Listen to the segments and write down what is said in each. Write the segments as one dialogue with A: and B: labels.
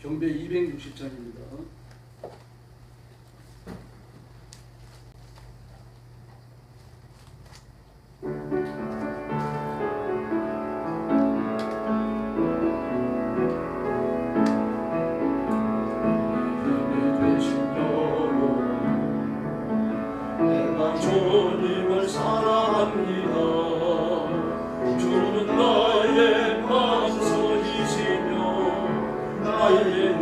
A: 경배 260장입니다.
B: 주님을 사랑합니다. 주는 나의 방석이시며 나의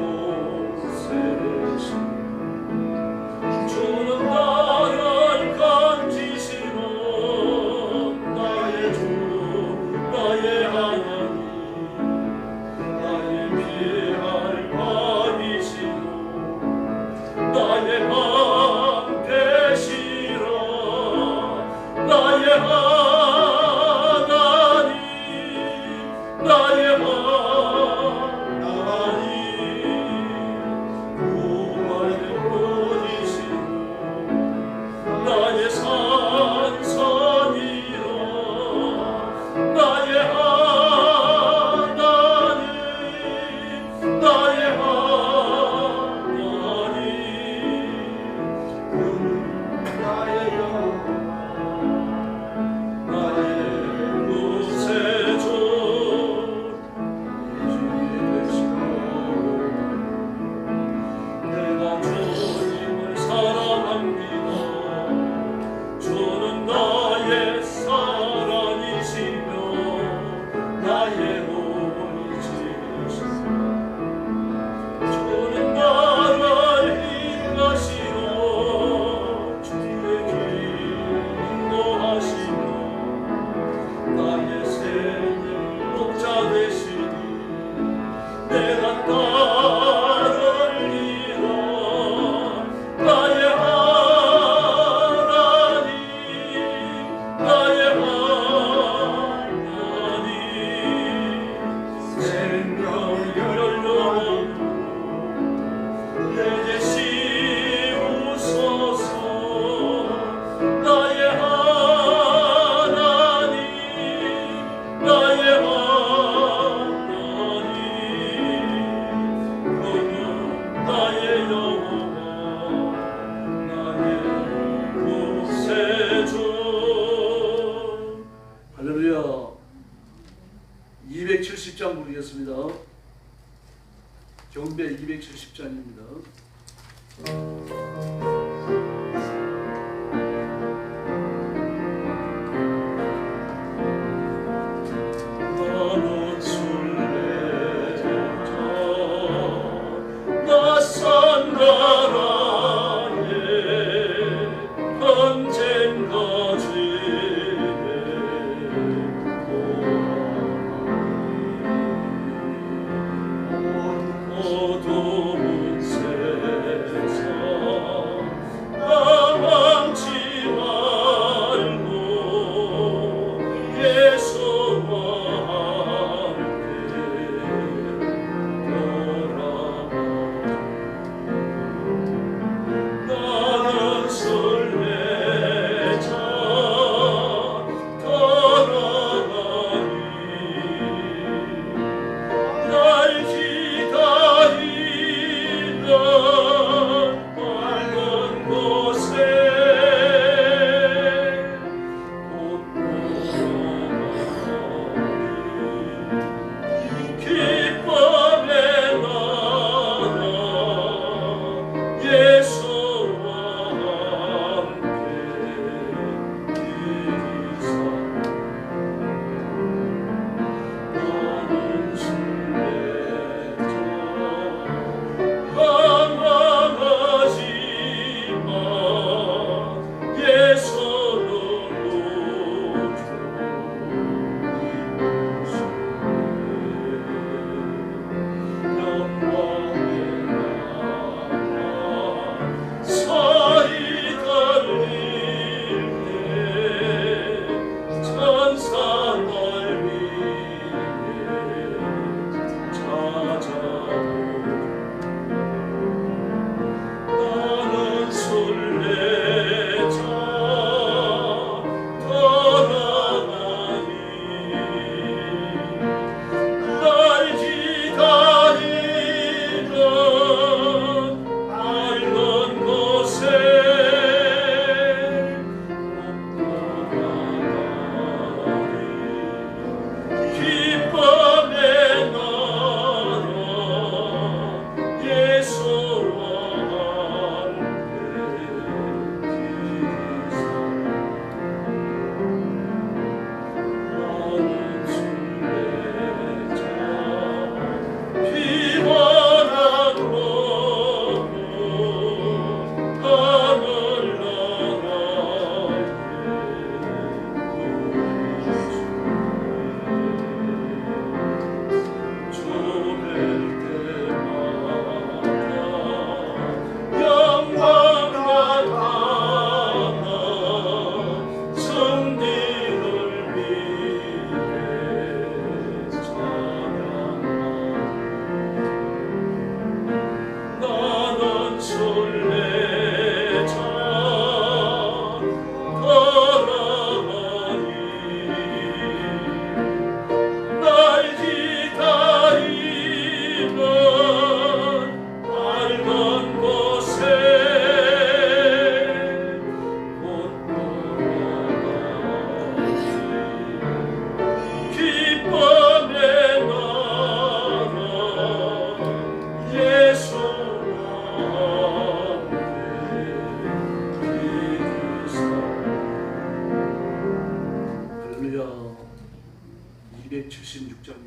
B: 요새시며 주는 나를 간지시며 나의 주 나의 하나님 나의 피할 밥이시며 나의 밥 되시라 나의 하나님 나의 하나님 구원의 꽃이시고 나의 산산이라 나의 하나님 나의 하나님 나의 영광 나의 구세주 예수님이 되시고 내가 주님을 사랑합니다. 주는 나의 사랑이시며 나의 온이시며 주는 나를 인도하시며 주의 길 인도하시며 나의 생을 목자 되시니 내가 따르리라 나의 하나님 나의 하나님 생명을 열어놓고 내게 씌우소서 나의 하나님 나의 하나님 너는 나의 여호와 나의 구세주
A: 할렐루야. 270장 부르겠습니다. 경배 270장입니다.
B: 나는 순례자 낯선 나라에 언젠가 집에 어두운 세상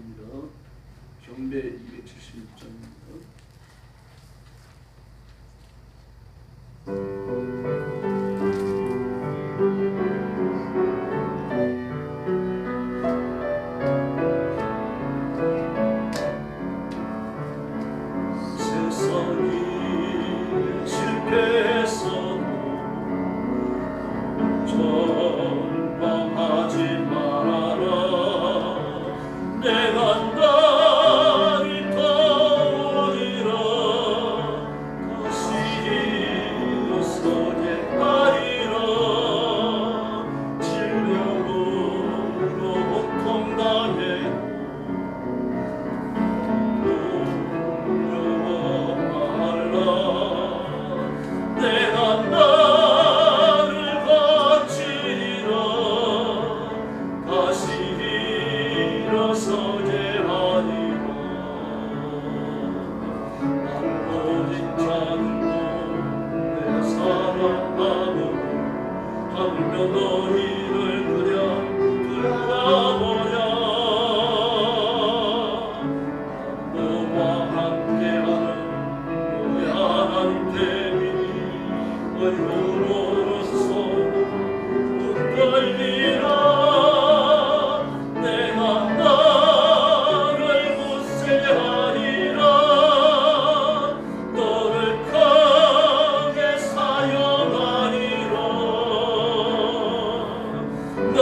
A: 찬양입니다. 경배 276장입니다.
B: 세상이 실패했어도 절망하지 말아라. 내가 날이 더우리라. 다시 일어서게 하리라. 질병으로 고통당해도 내가 나를 거치리라. 다시 일어서게 하리라. 어린 자들도 내 사랑하고 하물며 너희를 그냥 둘러보랴. 너와 함께하는 너의 하나님 대민이 얼굴로로서 떨리라. 내가 나를 굳세하리라. 너를 크게 사용하리라. 너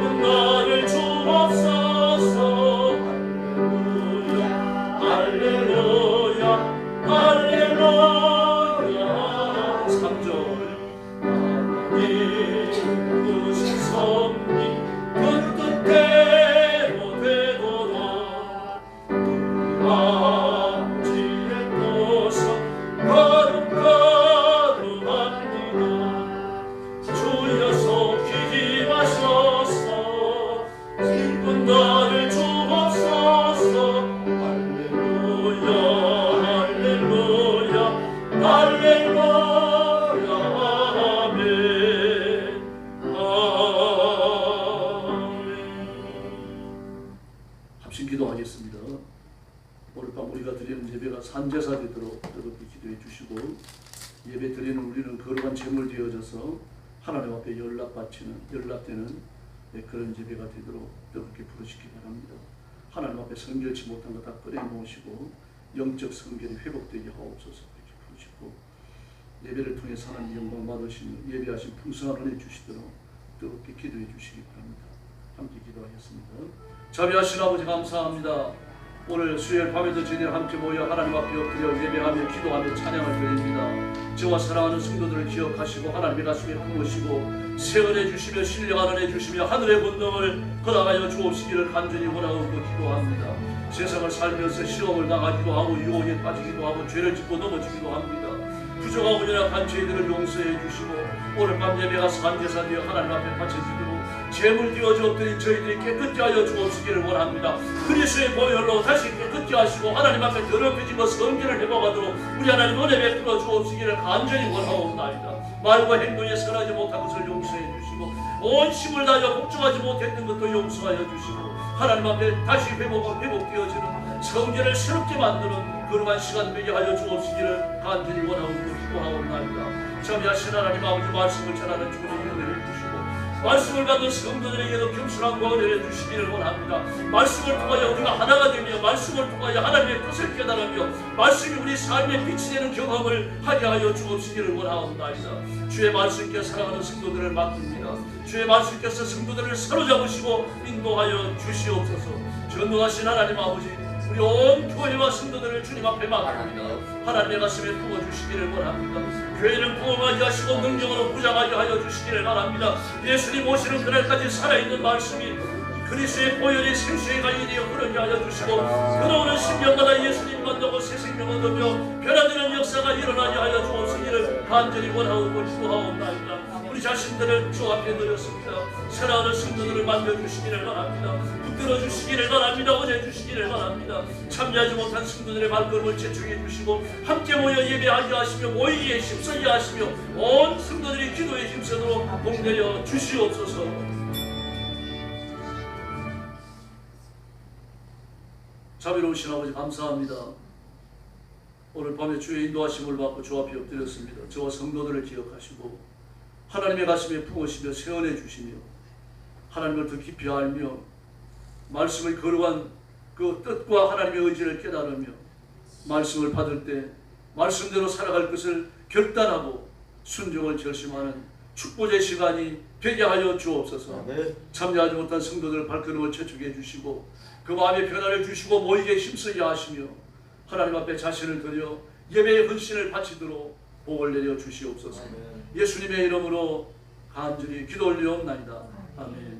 B: 슬픈 나를 주옵소서. 할렐루야 할렐루야. 3절 하나님 크신 섭리 그 뜻대로 되도록 아지의 도서 거룩거룩합니다. 주여 속히지 마소서. 슬픈 나를 주옵소서. 할렐루야 할렐루야 할렐루야. 아멘 아멘.
A: 합심 기도하겠습니다. 오늘 밤 우리가 드리는 예배가 산제사 되도록 여러분께 기도해 주시고, 예배 드리는 우리는 거룩한 제물 되어져서 하나님 앞에 연락되는 그런 예배가 되도록 여러분께 부르시기 바랍니다. 하나님 앞에 성결치 못한 것 다 꺼내놓으시고 영적 성결이 회복되게 하옵소서. 이렇게 부르시고, 예배를 통해 하나님 영광 받으시며 예배하신 풍성한 은혜 주시도록 여러분께 기도해 주시기 바랍니다. 함께 기도하겠습니다. 자비하신 아버지 감사합니다. 오늘 수요일 밤에도 저희들 함께 모여 하나님 앞에 엎드려 예배하며 기도하며 찬양을 드립니다. 저와 사랑하는 성도들을 기억하시고 하나님의 가슴에 품으시고 새 은혜 주시며 신령한 은혜 주시며 하늘의 권능을 허락하여 주옵시기를 간절히 원하고 기도합니다. 세상을 살면서 시험을 당하기도 하고 유혹에 빠지기도 하고 죄를 짓고 넘어지기도 합니다. 부족하고 연약한 저희들을 용서해 주시고 오늘 밤 예배가 산제사 되어 하나님 앞에 바쳐지도록 제물 되어져 엎드린 저희들이 깨끗게 하여 주옵시기를 원합니다. 그리스도의 보혈로 다시 깨끗게 하시고 하나님 앞에 더럽혀진 성결을 회복하도록 우리 하나님 은혜 베풀어 주옵시기를 간절히 원하옵나이다. 말과 행동에 선하지 못한 것을 용서해 주시고 온 힘을 다하여 복종하지 못했던 것도 용서하여 주시고 하나님 앞에 다시 회복되어지는 성결을 새롭게 만드는 거룩한 시간 되게 하여 주옵시기를 간절히 원하고 기도하옵나이다. 자비하신 하나님 아버지, 말씀을 전하는 주님의 은혜를 주시고 말씀을 받은 성도들에게도 겸손함과 은혜를 주시기를 원합니다. 말씀을 통하여 우리가 하나가 되며 말씀을 통하여 하나님의 뜻을 깨달으며 말씀이 우리 삶의 빛이 되는 경험을 하게 하여 주옵시기를 원하옵나이다. 주의 말씀께 사랑하는 성도들을 맡깁니다. 주의 말씀께서 성도들을 사로잡으시고 인도하여 주시옵소서. 전능하신 하나님 아버지, 우리 온 교회와 성도들을 주님 앞에 맡깁니다. 하나님의 가슴에 품어주시기를 원합니다. 교회를 부흥하게 하시고 능력으로 부장하게 하여 주시기를 바랍니다. 예수님 오시는 그날까지 살아있는 말씀이 그리스도의 보혈이 생수의 강이 되어 흐르게 하여 주시고 들어오는 신명마다 예수님 만나고 새 생명 얻으며 변화되는 역사가 일어나게 하여 주옵시기를 간절히 원하고 기도하옵나이다. 우리 자신들을 주 앞에 드렸습니다. 사랑하는 성도들을 만져주시기를 바랍니다. 붙들어 주시기를 바랍니다. 언해 주시기를 바랍니다. 참여하지 못한 성도들의 발걸음을 재촉해 주시고 함께 모여 예배하게 하시며 모이기에 힘쓰게 하시며 온 성도들이 기도에 힘쓰도록 복내려 주시옵소서. 자비로우신 아버지 감사합니다. 오늘 밤에 주의 인도하심을 받고 주 앞에 엎드렸습니다. 저와 성도들을 기억하시고 하나님의 가슴에 품으시며 세원해 주시며 하나님을 더 깊이 알며 말씀의 거룩한 그 뜻과 하나님의 의지를 깨달으며 말씀을 받을 때 말씀대로 살아갈 것을 결단하고 순종을 결심하는 축복의 시간이 되게 하여 주옵소서. 참여하지 못한 성도들 발걸음을 재촉해 주시고 그 마음의 변화를 주시고 모이게 힘쓰게 하시며 하나님 앞에 자신을 드려 예배의 헌신을 바치도록 복을 내려 주시옵소서. 예수님의 이름으로 간절히 기도 올리옵나이다. 아멘.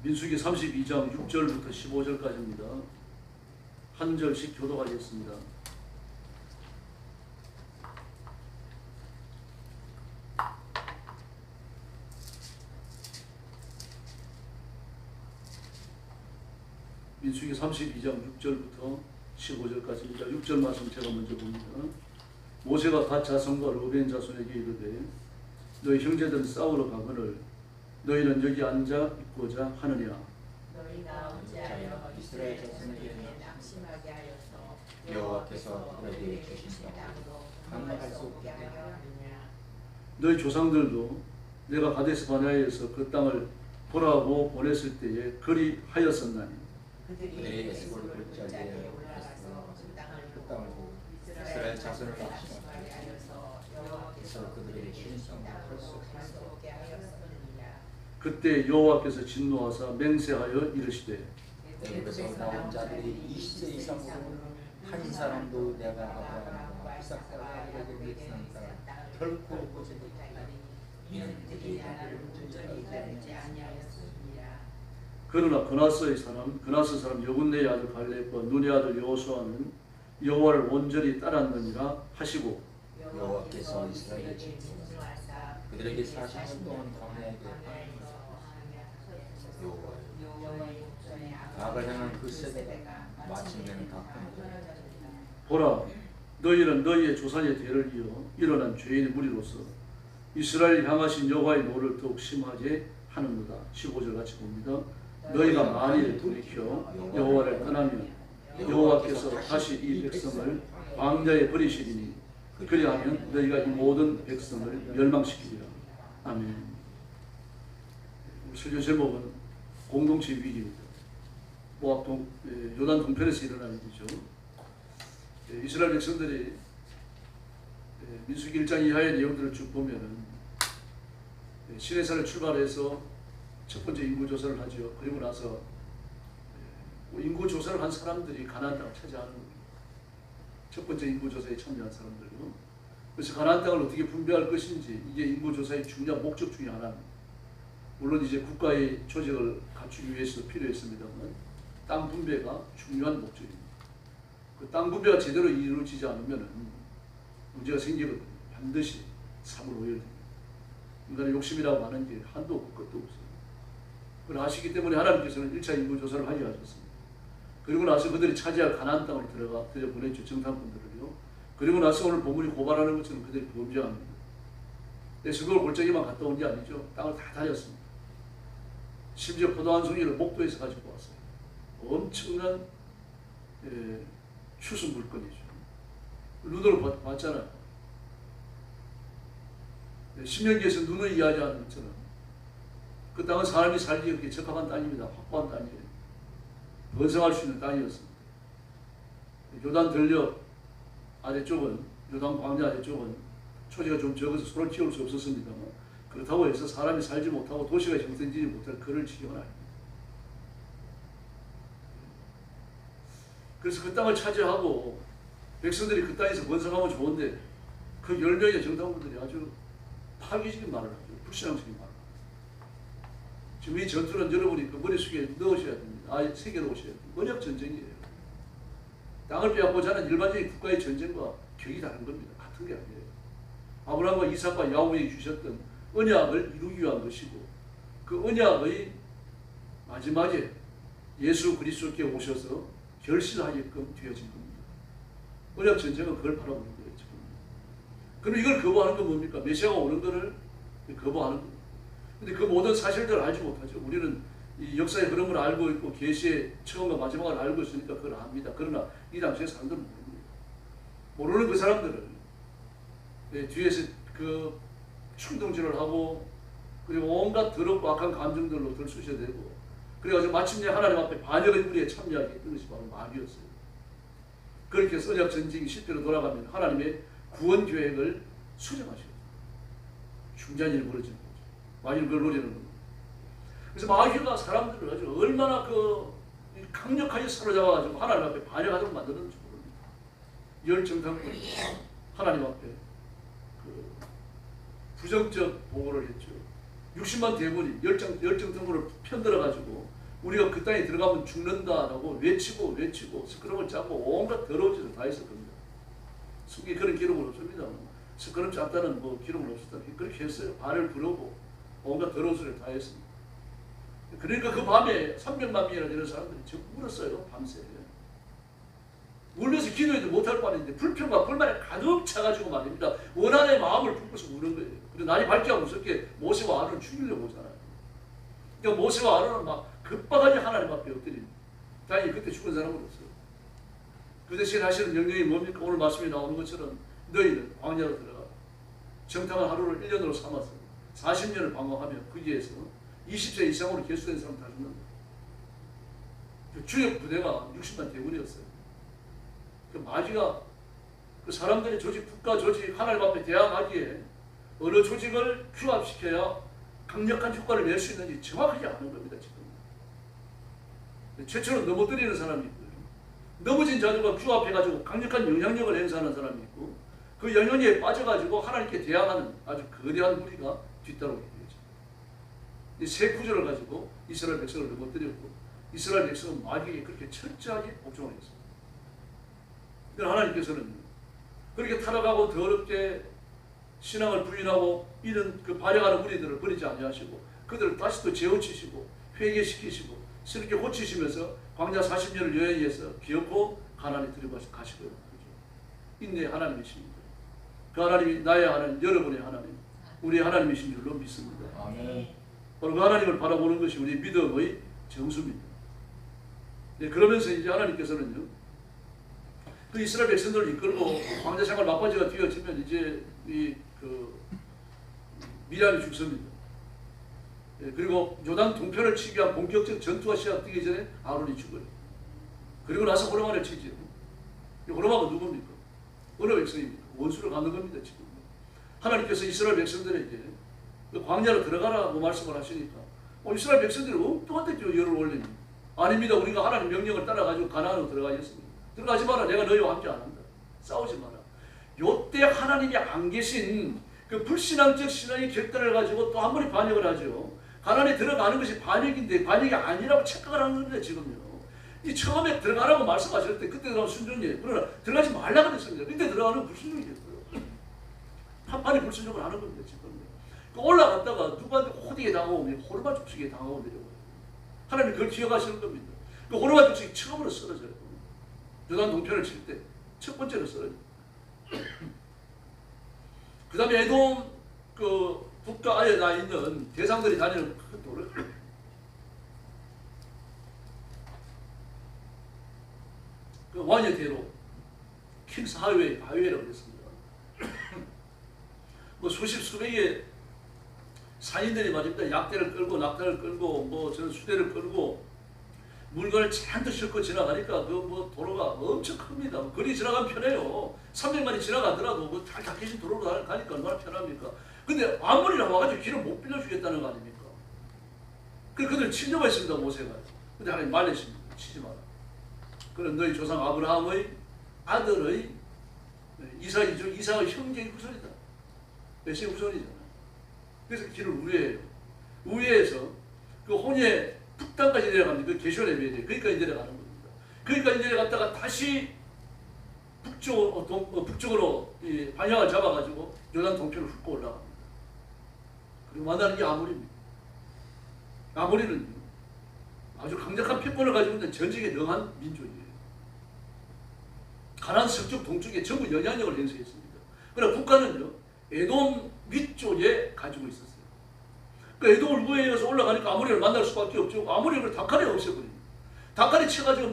A: 민수기 32장 6절부터 15절까지입니다. 한 절씩 교독하겠습니다. 민수기 32장 6절부터 15절까지입니다. 6절 말씀 제가 먼저 봅니다. 모세가 갓 자손과 르벤 자손에게 이르되 너희 형제들은 싸우러 가거늘 너희는 여기 앉아 있고자 하느냐.
C: 너희가 어찌하여 이스라엘 자손에게 낙심하게 하여서
D: 여호와께서 너희에게 주신
C: 땅으로
D: 강할
C: 수
D: 수
C: 없게 하려 하느냐.
A: 너희 조상들도 내가 가데스 바네아에서 그 땅을 보라고 보냈을 때에 그리하였었나니
C: 그들이 에스골 골짜기에 올라가서 그 땅을 보고 이스라엘 자손을 낙심하게 하여서 여호와께서 그들에게 주신 땅으로 가게 하였느니라.
A: 그때 여호와께서 진노하사 맹세하여 이르시되
C: 애굽에서 나온 자들이 20세 이상으로 한 사람도 내가 아브라함과 이삭과 야곱에게 맹세한 땅을 결코 보지 못하리니 이는 그들이 나를 온전히 따르지 아니하였습니다.
A: 그러나 그나스 사람 여분네의 아들 갈렙과 눈의 아들 여호수아는 여호와를 온전히 따랐느니라 하시고
C: 여호와께서 이스라엘을 진노하사 그들에게 40년 동안 광야에 여호와의 악을 행한 그 세대가 마침내는 다 끊어졌다.
A: 보라 너희는 너희의 조상의 대를 이어 일어난 죄인의 무리로서 이스라엘 향하신 여호와의 노를 더욱 심하게 하는도다. 15절 같이 봅니다. 너희가 만일 돌이켜 여호와를 떠나면 여호와께서 다시 이 백성을 광야에 버리시리니 그리하면 너희가 이 모든 백성을 멸망시키리라. 아멘. 설교 제목은 공동체 위기입니다. 모압 요단 동편에서 일어난 일이죠. 이스라엘 백성들이 민수기 1장 이하의 내용들을 쭉 보면은 시내산을 출발해서 첫 번째 인구 조사를 하죠. 그리고 나서 인구 조사를 한 사람들이 가나안 땅을 차지하는 겁니다. 첫 번째 인구 조사에 참여한 사람들로. 그래서 가나안 땅을 어떻게 분배할 것인지 이게 인구 조사의 중요한 목적 중에 하나입니다. 물론 이제 국가의 조직을 갖추기 위해서도 필요했습니다만 땅 분배가 중요한 목적입니다. 그 땅 분배가 제대로 이루어지지 않으면 문제가 생기거든요. 반드시 3을 오열됩니다. 인간의 욕심이라고 하는 게 한도 없고 끝도 없어요. 그걸 아시기 때문에 하나님께서는 1차 인구조사를 하게 하셨습니다. 그리고 나서 그들이 차지할 가나안 땅으로 들여보냈죠. 정탐꾼들을요. 그리고 나서 오늘 본문이 고발하는 것처럼 그들이 범죄합니다. 그래서 그걸 골짜기만 갔다 온 게 아니죠. 땅을 다 다녔습니다. 심지어 포도 한 송이를 목도에서 가지고 왔어요. 엄청난 추수 물건이죠. 눈으로 봤잖아요. 신명기에서 눈을 이야기하는 것처럼 그 땅은 사람이 살기 그렇게 적합한 땅입니다. 확보한 땅이에요. 번성할 수 있는 땅이었습니다. 요단 들녘 아래쪽은, 요단 광야 아래쪽은 초지가 좀 적어서 소를 키울 수 없었습니다만 그렇다고 해서 사람이 살지 못하고 도시가 형성되지 못할 그럴 지경은 아닙니다. 그래서 그 땅을 차지하고 백성들이 그 땅에서 번성하면 좋은데 그 10명의 정탐꾼들이 아주 파괴적인 말을 하죠. 불신앙적인 말을. 지금 이 전투는 여러분이 그 머릿속에 넣으셔야 됩니다. 새겨놓으셔야 됩니다. 언약 전쟁이에요. 땅을 빼앗고자 하는 일반적인 국가의 전쟁과 격이 다른 겁니다. 같은 게 아니에요. 아브라함과 이삭과 야곱에게 주셨던 언약을 이루기 위한 것이고 그 언약의 마지막에 예수 그리스도께 오셔서 결실하게끔 되어진 겁니다. 언약 전쟁은 그걸 바라보는 거예요. 그럼 이걸 거부하는 건 뭡니까? 메시아가 오는 것을 거부하는 겁니다. 근데 그 모든 사실들을 알지 못하죠. 우리는 이 역사의 흐름을 알고 있고 계시의 처음과 마지막을 알고 있으니까 그걸 압니다. 그러나 이 당시의 사람들은 모릅니다. 모르는 그 사람들은 뒤에서 그 충동질을 하고 그리고 온갖 더럽고 악한 감정들로 들쑤셔대고 그래가지고 마침내 하나님 앞에 반역의 무리에 참여하게 했던 것이 바로 마귀였어요. 그렇게 해서 언약 전쟁이 실패로 돌아가면 하나님의 구원 계획을 수정하셔요. 중단일이 벌어지는 거죠. 마귀는 그걸 노리는 겁니다. 그래서 마귀가 사람들을 아주 얼마나 강력하게 사로잡아가지고 하나님 앞에 반역하도록 만드는지 모릅니다. 열정탐꾼이 하나님 앞에 부정적 보고를 했죠. 60만 대군이 열정탐꾼을 편들어가지고 우리가 그 땅에 들어가면 죽는다라고 외치고 스크럼을 짜고 온갖 더러운 짓을 다 했을 겁니다. 성경에 그런 기록은 없습니다. 스크럼 짰다는 기록은 없었다. 그렇게 했어요. 발을 부르고 온갖 더러운 소리를 다 했습니다. 그러니까 그 밤에 300만 명이나 되는 사람들이 전부 울었어요. 밤새. 울면서 기도해도 못할 뻔했는데 불평과 불만에 가득 차가지고 말입니다. 원한의 마음을 품고서 우는 거예요. 그리고 날이 밝기가 무섭게 모세와 아론을 죽이려고 오잖아요. 그러니까 모세와 아론은 막 급박하게 하나님 앞에 엎드립니다. 다행히 그때 죽은 사람은 없어요. 그 대신 하시는 명령이 뭡니까? 오늘 말씀에 나오는 것처럼 너희는 광야로 들어가 정탐한 하루를 1년으로 삼았어요. 40년을 방황하며 거기에서 20세 이상으로 개수된 사람 다 죽는다. 주력 부대가 60만 대군이었어요. 그 마귀가 그 사람들의 조직, 국가 조직 하나님 앞에 대항하기에 어느 조직을 규합시켜야 강력한 효과를 낼 수 있는지 정확하게 아는 겁니다. 지금 최초로 넘어뜨리는 사람이 있고요. 넘어진 자들과 규합해가지고 강력한 영향력을 행사하는 사람이 있고 그 영향력에 빠져가지고 하나님께 대항하는 아주 거대한 무리가 뒤따르게 되죠. 이 세 구조를 가지고 이스라엘 백성을 넘어뜨렸고 이스라엘 백성은 마귀에게 그렇게 철저하게 복종을 했습니다. 그러나 하나님께서는 그렇게 타락하고 더럽게 신앙을 부인하고 이런 그 발행하는 무리들을 버리지 아니하시고 그들을 다시 또 재우치시고 회개시키시고 새롭게 고치시면서 광야 40년을 여행해서 기어코 가나안에 들어가시고요. 인내의 하나님이십니다. 그 하나님이 나의 하나님, 여러분의 하나님, 우리의 하나님이신 줄로 믿습니다.
C: 아멘.
A: 바로 그 하나님을 바라보는 것이 우리 믿음의 정수입니다. 네, 그러면서 이제 하나님께서는요, 그 이스라엘 백성들을 이끌고 광야 생활 막바지가 되어지면 이제 미리암이 죽습니다. 예, 그리고 요단 동편을 치기 위한 본격적 전투가 시작되기 전에 아론이 죽어요. 그리고 나서 호르마를 치죠. 이 호르마가 누굽니까? 어느 백성입니까? 원수를 갖는 겁니다. 지금 하나님께서 이스라엘 백성들에게 그 광야로 들어가라고 말씀을 하시니까 이스라엘 백성들이 엉뚱한 데 열을 올립니다. 아닙니다. 우리가 하나님 명령을 따라가지고 가나안으로 들어가겠습니다. 들어가지 마라. 내가 너희와 함께 안 한다. 싸우지 마라. 요때 하나님이 안 계신 그 불신앙적 신앙의 결단을 가지고 또 한 번에 반역을 하죠. 가나안에 들어가는 것이 반역인데 반역이 아니라고 착각을 하는 겁니다. 지금요. 이 처음에 들어가라고 말씀하실 때 그때 들어가면 순종이에요. 그러나 들어가지 말라고 했습니다. 그때 들어가는 불순종이었어요. 한판에 불순종을 하는 겁니다. 지금 올라갔다가 누구한테 호되게 당하고 호르마 족속에 당하고 내려가요. 하나님 그걸 기억하시는 겁니다. 그 호르마 족속이 처음으로 쓰러져요. 요단 동편을 칠 때 첫 번째로 쓰러져요. 그 다음에 에돔 그 북가에 나 있는 대상들이 다니는 큰 돌을 그 완여대로 킹스 하이웨이라고 했습니다. 뭐 수십 수백의 산인들이 말입니다. 약대를 끌고 낙타를 끌고 뭐 저는 수대를 끌고 물건을 잔뜩 싣고 지나가니까 그 뭐 도로가 엄청 큽니다. 거리 지나가면 편해요. 300만이 지나가더라도 그 잘 닦여진 도로로 가니까 얼마나 편합니까? 근데 아무리 나와가지고 길을 못 빌려주겠다는 거 아닙니까? 그들 치려고 했습니다. 모세가. 근데 하나님 말리십니다. 치지 마라. 그는 너희 조상 아브라함의 아들의 이삭이죠. 이삭의 형제의 후손이다. 메시의 후손이잖아요. 그래서 길을 우회해요. 우회해서 그 혼의 북단까지 내려갑니다. 그 게슈아에 비해 거기까지 내려가는 겁니다. 거기까지 내려갔다가 다시 북쪽으로 방향을 잡아가지고 요단 동편을 훑고 올라갑니다. 그리고 만나는 게 아모리입니다. 아모리는 아주 강력한 패권을 가지고 있는 전쟁에 능한 민족이에요. 가나안 서쪽 동쪽에 전부 영향력을 행사했습니다. 그러나 북한은요, 에돔 위쪽에 가지고 있었어요. 그 에돔을 우회해서 올라가니까 아모리를 만날 수밖에 없죠. 아모리를 다칸에 없애버립니다. 다칸에 쳐가지고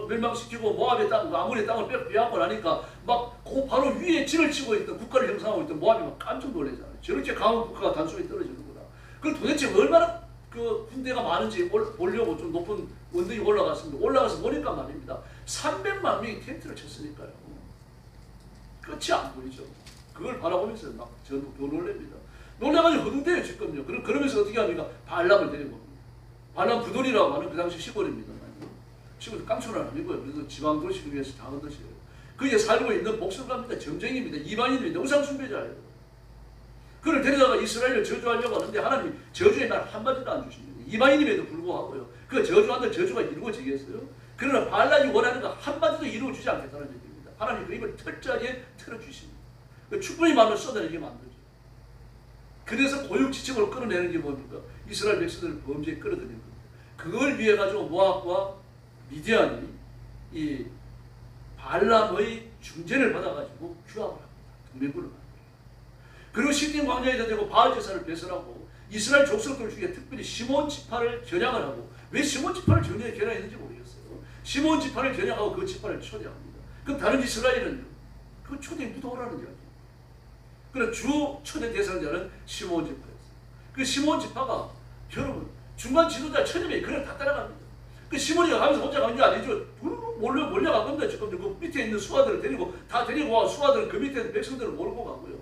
A: 멸망시키고 모압의 땅, 아모리의 땅을 빼앗고 나니까 막 그 바로 위에 진을 치고 있던 국가를 형성하고 있던 모압이 막 깜짝 놀라잖아요. 저렇게 강한 국가가 단순히 떨어지는구나. 그럼 도대체 얼마나 그 군대가 많은지 보려고 좀 높은 원등이 올라갔습니다. 올라가서 보니까 말입니다. 300만 명이 텐트를 쳤으니까요. 끝이 안 보이죠. 그걸 바라보면서 막 저도 더 놀랍니다. 놀라가지고 허둥대요 지금요. 그러면서 어떻게 합니까? 발람을 데리고 옵니다. 발람 부돌이라고 하는 그 당시 시골입니다. 시골 깡촌은 아니고요. 그래서 지방 도시를 위해서 작은 도시예요. 거기에 살고 있는 목술가입니다. 점쟁이입니다. 이방인입니다. 우상숭배자예요. 그를 데려다가 이스라엘을 저주하려고 하는데 하나님이 저주의 날 한마디도 안 주십니다. 이방인임에도 불구하고요. 그 저주하는 저주가 이루어지겠어요? 그러나 발람이 원하는 거 한마디도 이루어주지 않겠다는 얘기입니다. 하나님 그 입을 털자게 털어주십니다. 충분히 마음을 쏟아내게 만들죠. 그래서 고육지책으로 끌어내는 게 뭡니까? 이스라엘 백성들을 범죄에 끌어들이는 겁니다. 그걸 위해 가지고 모압과 미디안이 이 발람의 중재를 받아가지고 규합을 합니다. 동맹군을 합니다. 그리고 시딘 광야에 되고 바알 제사를 배설하고 이스라엘 족속들 중에 특별히 시몬 지파를 겨냥을 하고 왜 시몬 지파를 겨냥했는지 모르겠어요. 시몬 지파를 겨냥하고 그 지파를 초대합니다. 그럼 다른 이스라엘은 그 초대에 묻어오라는 이야기예요. 그래서 주 초대 대상자는 시몬 지파였어요. 그 시몬 지파가 여러분 중간 지도자 천여명이 그를 다 따라갑니다. 그 시몬이가 가면서 혼자 간 게 아니죠. 몰려간 겁니다. 지금 그 밑에 있는 수하들을 데리고 다 데리고 와 수하들은 그 밑에 있는 백성들을 몰고 가고요.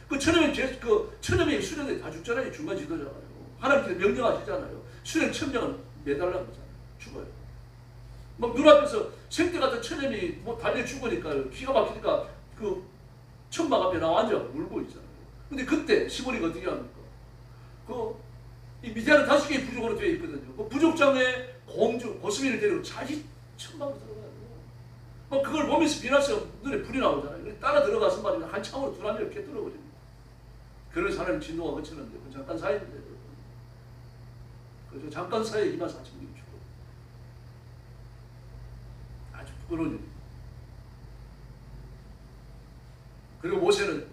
A: 그 천여명의 수령들이 다 죽잖아요. 중간 지도자가요. 하나님께서 명령하시잖아요. 수령 1000명은 매달라는 거잖아요. 죽어요. 막 눈앞에서 생태 같은 천여명이 뭐 달려 죽으니까 기가 막히니까 그 천막 앞에 나와 앉아 울고 있잖아요. 근데 그때 시몬이가 어떻게 합니까? 이 미디안은 5개의 부족으로 되어 있거든요. 그 부족장에 공주 고스민을 데리고 자기 천막으로 들어가요. 뭐 그걸 보면서 비나서 눈에 불이 나오잖아요. 따라 들어가서 말이면 한참으로 두라미를 깨뜨려 버립니다. 그래서 하나님 진노가 그치는데 그 잠깐 사이인데 그래서 잠깐 사이에 24,000명이 죽어요. 아주 부끄러운 일입니다. 그리고 모세는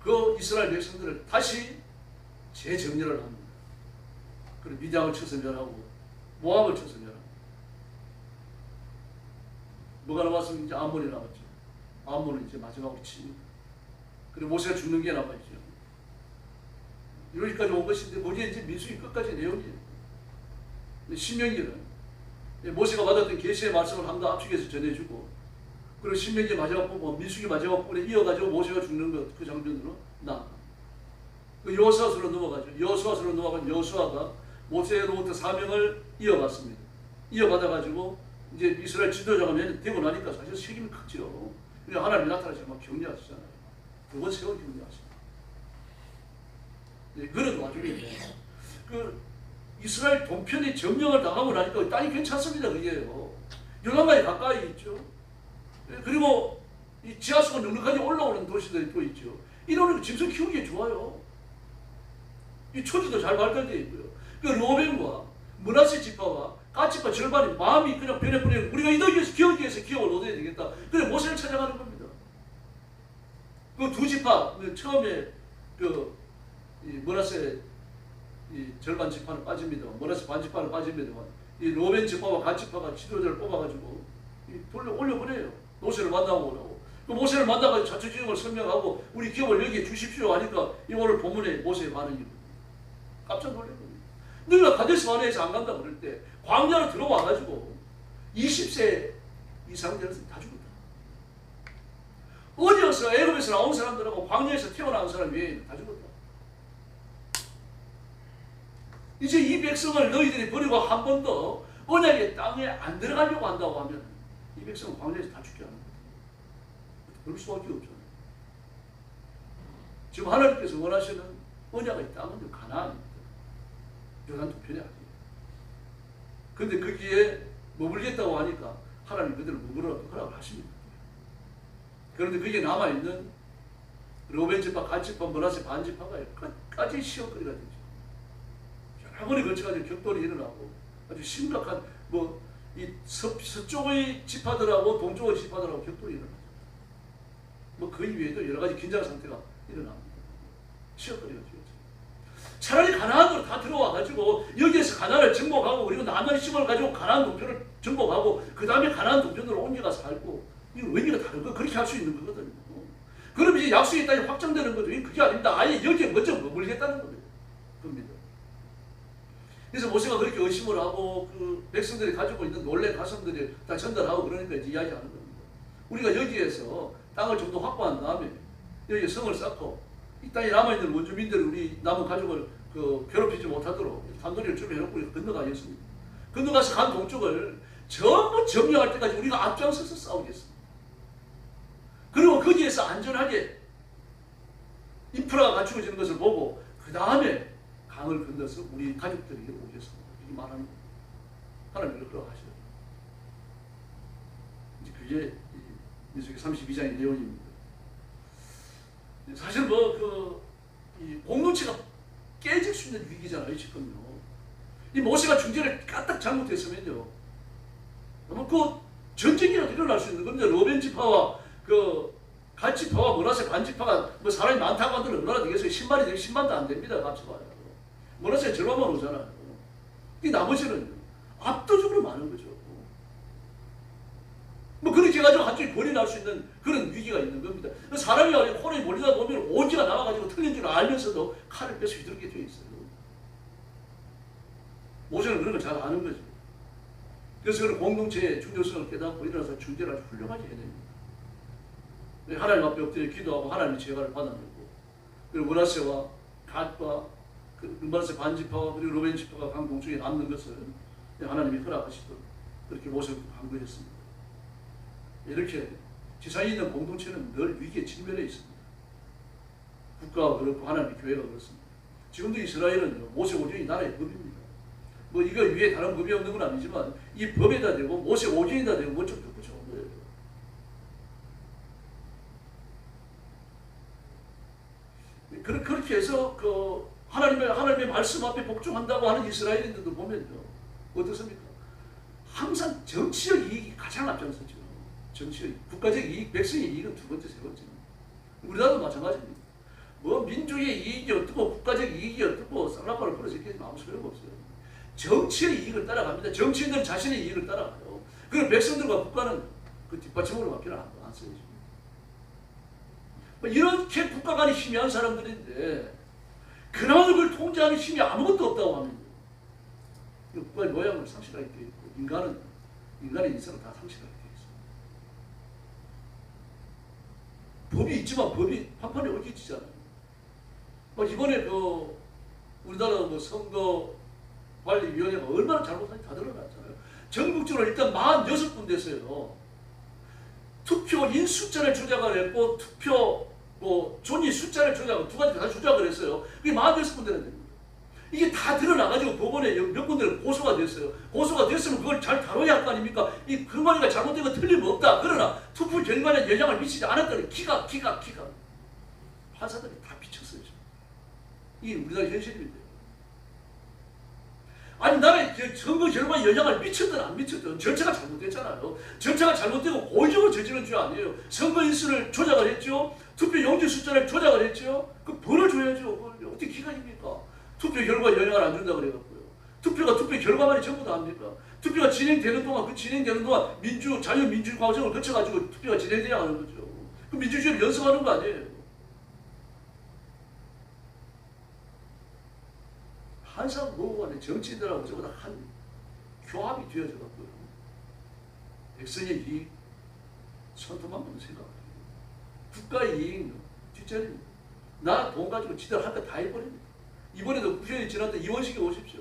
A: 그 이스라엘 백성들을 다시 재정렬을 합니다. 그리고 미디안을 쳐서 멸하고 모압을 쳐서 멸하고 뭐가 남았으면 이제 암몬이 남았죠. 암몬은 이제 마지막으로 칩니다. 그리고 모세가 죽는 게 남아있죠. 여기까지 온 것인데 거기에 이제 민수기 끝까지 내용이에요. 신명기는 모세가 받았던 계시의 말씀을 한 더 압축해서 전해주고 그리고 신명기 마지막 부분, 민수기 마지막 부분에 이어가지고 모세가 죽는 것 그 장면으로 나아가. 그 여호수아서로 넘어가죠. 여호수아서로 넘어간 여호수아가 모세로부터 사명을 이어갔습니다. 이어받아가지고 이제 이스라엘 지도자가 되고 나니까 사실 책임이 크죠. 그러니까 하나님이 나타나셔서 막 격려하시잖아요. 그건 세월 격려하십니다. 네, 그런 와중에 그 이스라엘 동편이 점령을 당하고 나니까 땅이 괜찮습니다. 그게요. 요단강에 가까이 있죠. 그리고 이 지하수가 넉넉하게 올라오는 도시들이 또 있죠. 이런 짐승 키우기 좋아요. 이 초지도 잘 발달되어 있고요. 그 로벤과 므낫세 지파와 갓지파 절반이 마음이 그냥 변해버리고 우리가 이 땅에서 기업에 위해서 기업을 얻어야 되겠다. 그래 모세를 찾아가는 겁니다. 그 두 지파 처음에 이 므낫세 이 절반 지파는 빠집니다. 므낫세 반 지파는 빠집니다만 이 로벤 지파와 갓지파가 지도자를 뽑아가지고 올려보내요. 모세를 만나고 오라고. 그 모세를 만나가지고 자초지종을 설명하고 우리 기업을 여기에 주십시오 하니까 이 오늘 본문에 모세의 반응이 깜짝 놀란 겁니다. 너희가 가데스 바네에서 안 간다 그럴 때 광야로 들어와가지고 20세 이상 되는 사람이 다 죽었다. 어디에서 애굽에서 나온 사람들하고 광야에서 태어난 사람 외에는 다 죽었다. 이제 이 백성을 너희들이 버리고 한 번 더 언약의 땅에 안 들어가려고 한다고 하면 이 백성은 광야에서 다 죽게 하는 거다. 그럴 수밖에 없잖아요. 지금 하나님께서 원하시는 언약의 땅은 가나안입니다. 요단 동편이 아니에요. 그런데 거기에 머물겠다고 하니까 하나님 그들을 머무르라고 허락을 하십니다. 그런데 거기에 남아있는 로벤 지파, 갓 지파, 므낫세 반 지파가 끝까지 시험거리가 되죠. 여러 번에 걸쳐가지고 격돌이 일어나고 아주 심각한 이 서쪽의 지파들하고 동쪽의 지파들하고 격돌이 일어나죠. 그 이외에도 여러 가지 긴장 상태가 일어납니다. 시험거리가 되죠. 차라리 가나안으로 다 들어와가지고 여기에서 가나안을 정복하고 그리고 남의 힘을 가지고 가나안 동편을 정복하고 그 다음에 가나안 동편으로 옮겨가 살고 이건 의미가 다른 거 그렇게 할 수 있는 거거든요. 그럼 이제 약속의 땅이 확정되는 거죠. 그게 아닙니다. 아예 여기에 먼저 머물겠다는 겁니다. 그래서 모세가 그렇게 의심을 하고 그 백성들이 가지고 있는 놀래 가슴들이 다 전달하고 그러니까 이제 이야기하는 겁니다. 우리가 여기에서 땅을 좀 더 확보한 다음에 여기에 성을 쌓고 이 땅에 남아있는 원주민들을 우리 남은 가족을 괴롭히지 못하도록 단도리를 좀 해놓고 우리가 건너가겠습니다. 건너가서 간 동쪽을 전부 점령할 때까지 우리가 앞장서서 싸우겠습니다. 그리고 거기에서 안전하게 인프라가 갖추어지는 것을 보고 그 다음에 강을 건너서 우리 가족들에게 오겠습니다. 이렇게 말하는 겁니다. 하나님을 끌어가셔야 됩니다. 이제 그게 민수기 32장의 내용입니다. 사실 이 공동체가 깨질 수 있는 위기잖아요, 지금요. 이 모세가 중재를 까딱 잘못했으면요. 아마 전쟁이라도 일어날 수 있는 겁니다. 로벤 지파와 갓 지파와 므낫세 반 지파가 사람이 많다고 하더라도 얼마나 되겠어요? 10만이 되면 10만도 안 됩니다, 값이 봐요. 므낫세 절반만 오잖아요. 이 나머지는 압도적으로 많은 거죠. 뭐 그렇게 해가지고 한쪽에 권이 날 수 있는 그런 위기가 있는 겁니다. 사람이 혼에 몰리다 보면 오지가 나와가지고 틀린 줄 알면서도 칼을 빼서 휘두르게 되어 있어요. 모세는 그런 걸 잘 아는 거죠. 그래서 그런 공동체의 중요성을 깨닫고 일어나서 중재를 아주 훌륭하게 해야 됩니다. 하나님 앞에 엎드려 기도하고 하나님의 제가를 받아내고, 그리고 므낫세와 갓과 므낫세 반지파와 그리고 로벤 지파가 강 동쪽에 남는 것을 하나님이 허락하시도록 그렇게 모세가 강구했습니다. 이렇게 지상에 있는 공동체는 늘 위기에 직면해 있습니다. 국가가 그렇고 하나님의 교회가 그렇습니다. 지금도 이스라엘은 모세 오경이 나라의 법입니다. 뭐 이거 위에 다른 법이 없는 건 아니지만 이 법에다 대고 모세 오경에다 대고 뭐 좀 덧붙여 온 거예요. 그렇게 해서 그 하나님의 말씀 앞에 복종한다고 하는 이스라엘인들도 보면요, 어떻습니까? 항상 정치적 이익이 가장 앞장서죠. 정치적 이익, 국가적 이익, 백성의 이익은 두 번째, 세 번째. 우리나라도 마찬가지입니다. 뭐 민주의 이익이 어떻고 국가적 이익이 어떻고 쌍라파를 풀어제끼지면 아무 소용가 없어요. 정치의 이익을 따라갑니다. 정치인들은 자신의 이익을 따라가요. 그리고 백성들과 국가는 그 뒷받침으로 밖에 안 써요. 뭐 이렇게 국가 간에 희미한 사람들인데 그나마 그걸 통제하는 힘이 아무것도 없다고 하면 국가의 모양을 상실하게 되어 있고 인간의 인생을 다 상실하게 되어 있습니다. 법이 있지만 법이 판판에 얽혀지잖아요. 이번에 그 우리나라 뭐 선거관리위원회가 얼마나 잘못한지 다 드러났잖아요. 전국적으로 일단 46군데서요. 투표인 숫자를 조작을 했고 투표 존이 숫자를 조작하고 두 가지 다 조작을 했어요. 그게 46군데나 됩니다. 이게 다 드러나가지고 법원에 몇 군데는 고소가 됐어요. 고소가 됐으면 그걸 잘 다뤄야 할 거 아닙니까? 이 근거리가 잘못된 건 틀림없다. 그러나 투표 결과에 영향을 미치지 않았다는 기가 판사들이 다 비쳤어요. 이게 우리나라 현실인데. 아니 나라의 선거 결과에 영향을 미쳤든 안 미쳤든 절차가 잘못됐잖아요. 절차가 잘못되고 고의적으로 저지른 죄 아니에요. 선거 인수를 조작을 했죠. 투표 용지 숫자를 조작을 했죠. 그 벌을 줘야죠. 어떻게 기간입니까? 투표 결과에 영향을 안 준다 그래갖고요. 투표 결과만이 전부 다 합니까? 투표가 진행되는 동안 자유민주 과정을 거쳐가지고 투표가 진행돼야 하는 거죠. 그 민주주의를 연습하는 거 아니에요. 항상 뭐간에 정치인들하고 저보다 한 교합이 되어져 갖고요. 백성의 이익 선통만 보면 생각해요. 국가의 이익 뒷자리입니다. 나 돈 가지고 지들 할 거 다 해버립니다. 이번에도 국회의원이 지난데 이원식에 오십시오.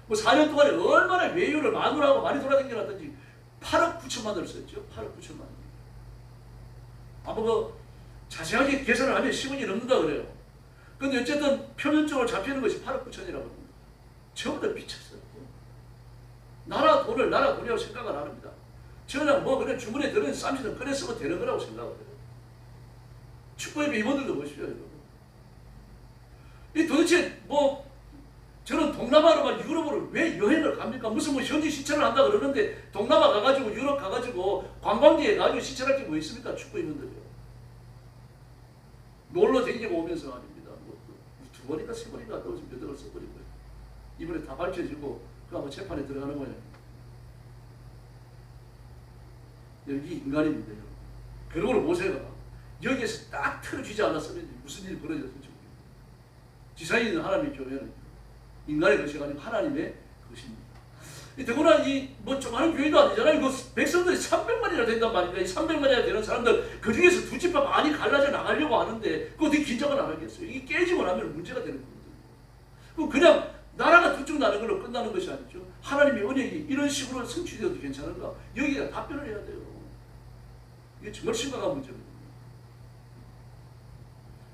A: 뭐 4년 동안에 얼마나 외유를 마누라하고 많이 돌아다녀놨던지 8억 9천만 원을 썼죠. 8억 9천만 원. 아마 뭐 자세하게 계산을 하면 10원이 넘는다 그래요. 근데 어쨌든 표면적으로 잡히는 것이 8억 9천이라고 합니다. 전부 다 미쳤어요. 나라 돈이라고 생각을 안 합니다. 저는 뭐 그냥 주문에 들어있는 쌈시는 꺼내 쓰면 되는 거라고 생각을 해요. 축구협회 임원들도 보십시오. 이 도대체 뭐 저는 동남아로 유럽으로 왜 여행을 갑니까? 무슨 뭐 현지 시찰을 한다 그러는데 동남아 가가지고 유럽 가가지고 관광지에 가가지고 시찰할 게 뭐 있습니까? 축구 임원들이요. 놀러 다니고 오면서 아닙니다. 뭐 두 번인가 세 번인가 또 몇 억을 써버리고요. 이번에 다 밝혀지고 그 아마 재판에 들어가는 모양입니다. 여기 인간입니다. 여러분. 그러고 모세가 여기에서 딱 틀어지지 않았으면 무슨 일이 벌어졌을지. 지상에 있는 하나님의 교회는 인간의 것이 아니고 하나님의 것입니다. 더구나 뭐 조그마한 교회도 아니잖아요. 그 백성들이 300만이나 된단 말입니다. 이 300만이나 되는 사람들 그 중에서 두 집합 많이 갈라져 나가려고 하는데 그거 어떻게 긴장을 안 하겠어요? 이게 깨지고 나면 문제가 되는 거거든요. 그냥 나라가 두 쪽 나는 걸로 끝나는 것이 아니죠. 하나님의 언약이 이런 식으로 성취되어도 괜찮은가? 여기에 답변을 해야 돼요. 이게 정말 심각한 문제입니다.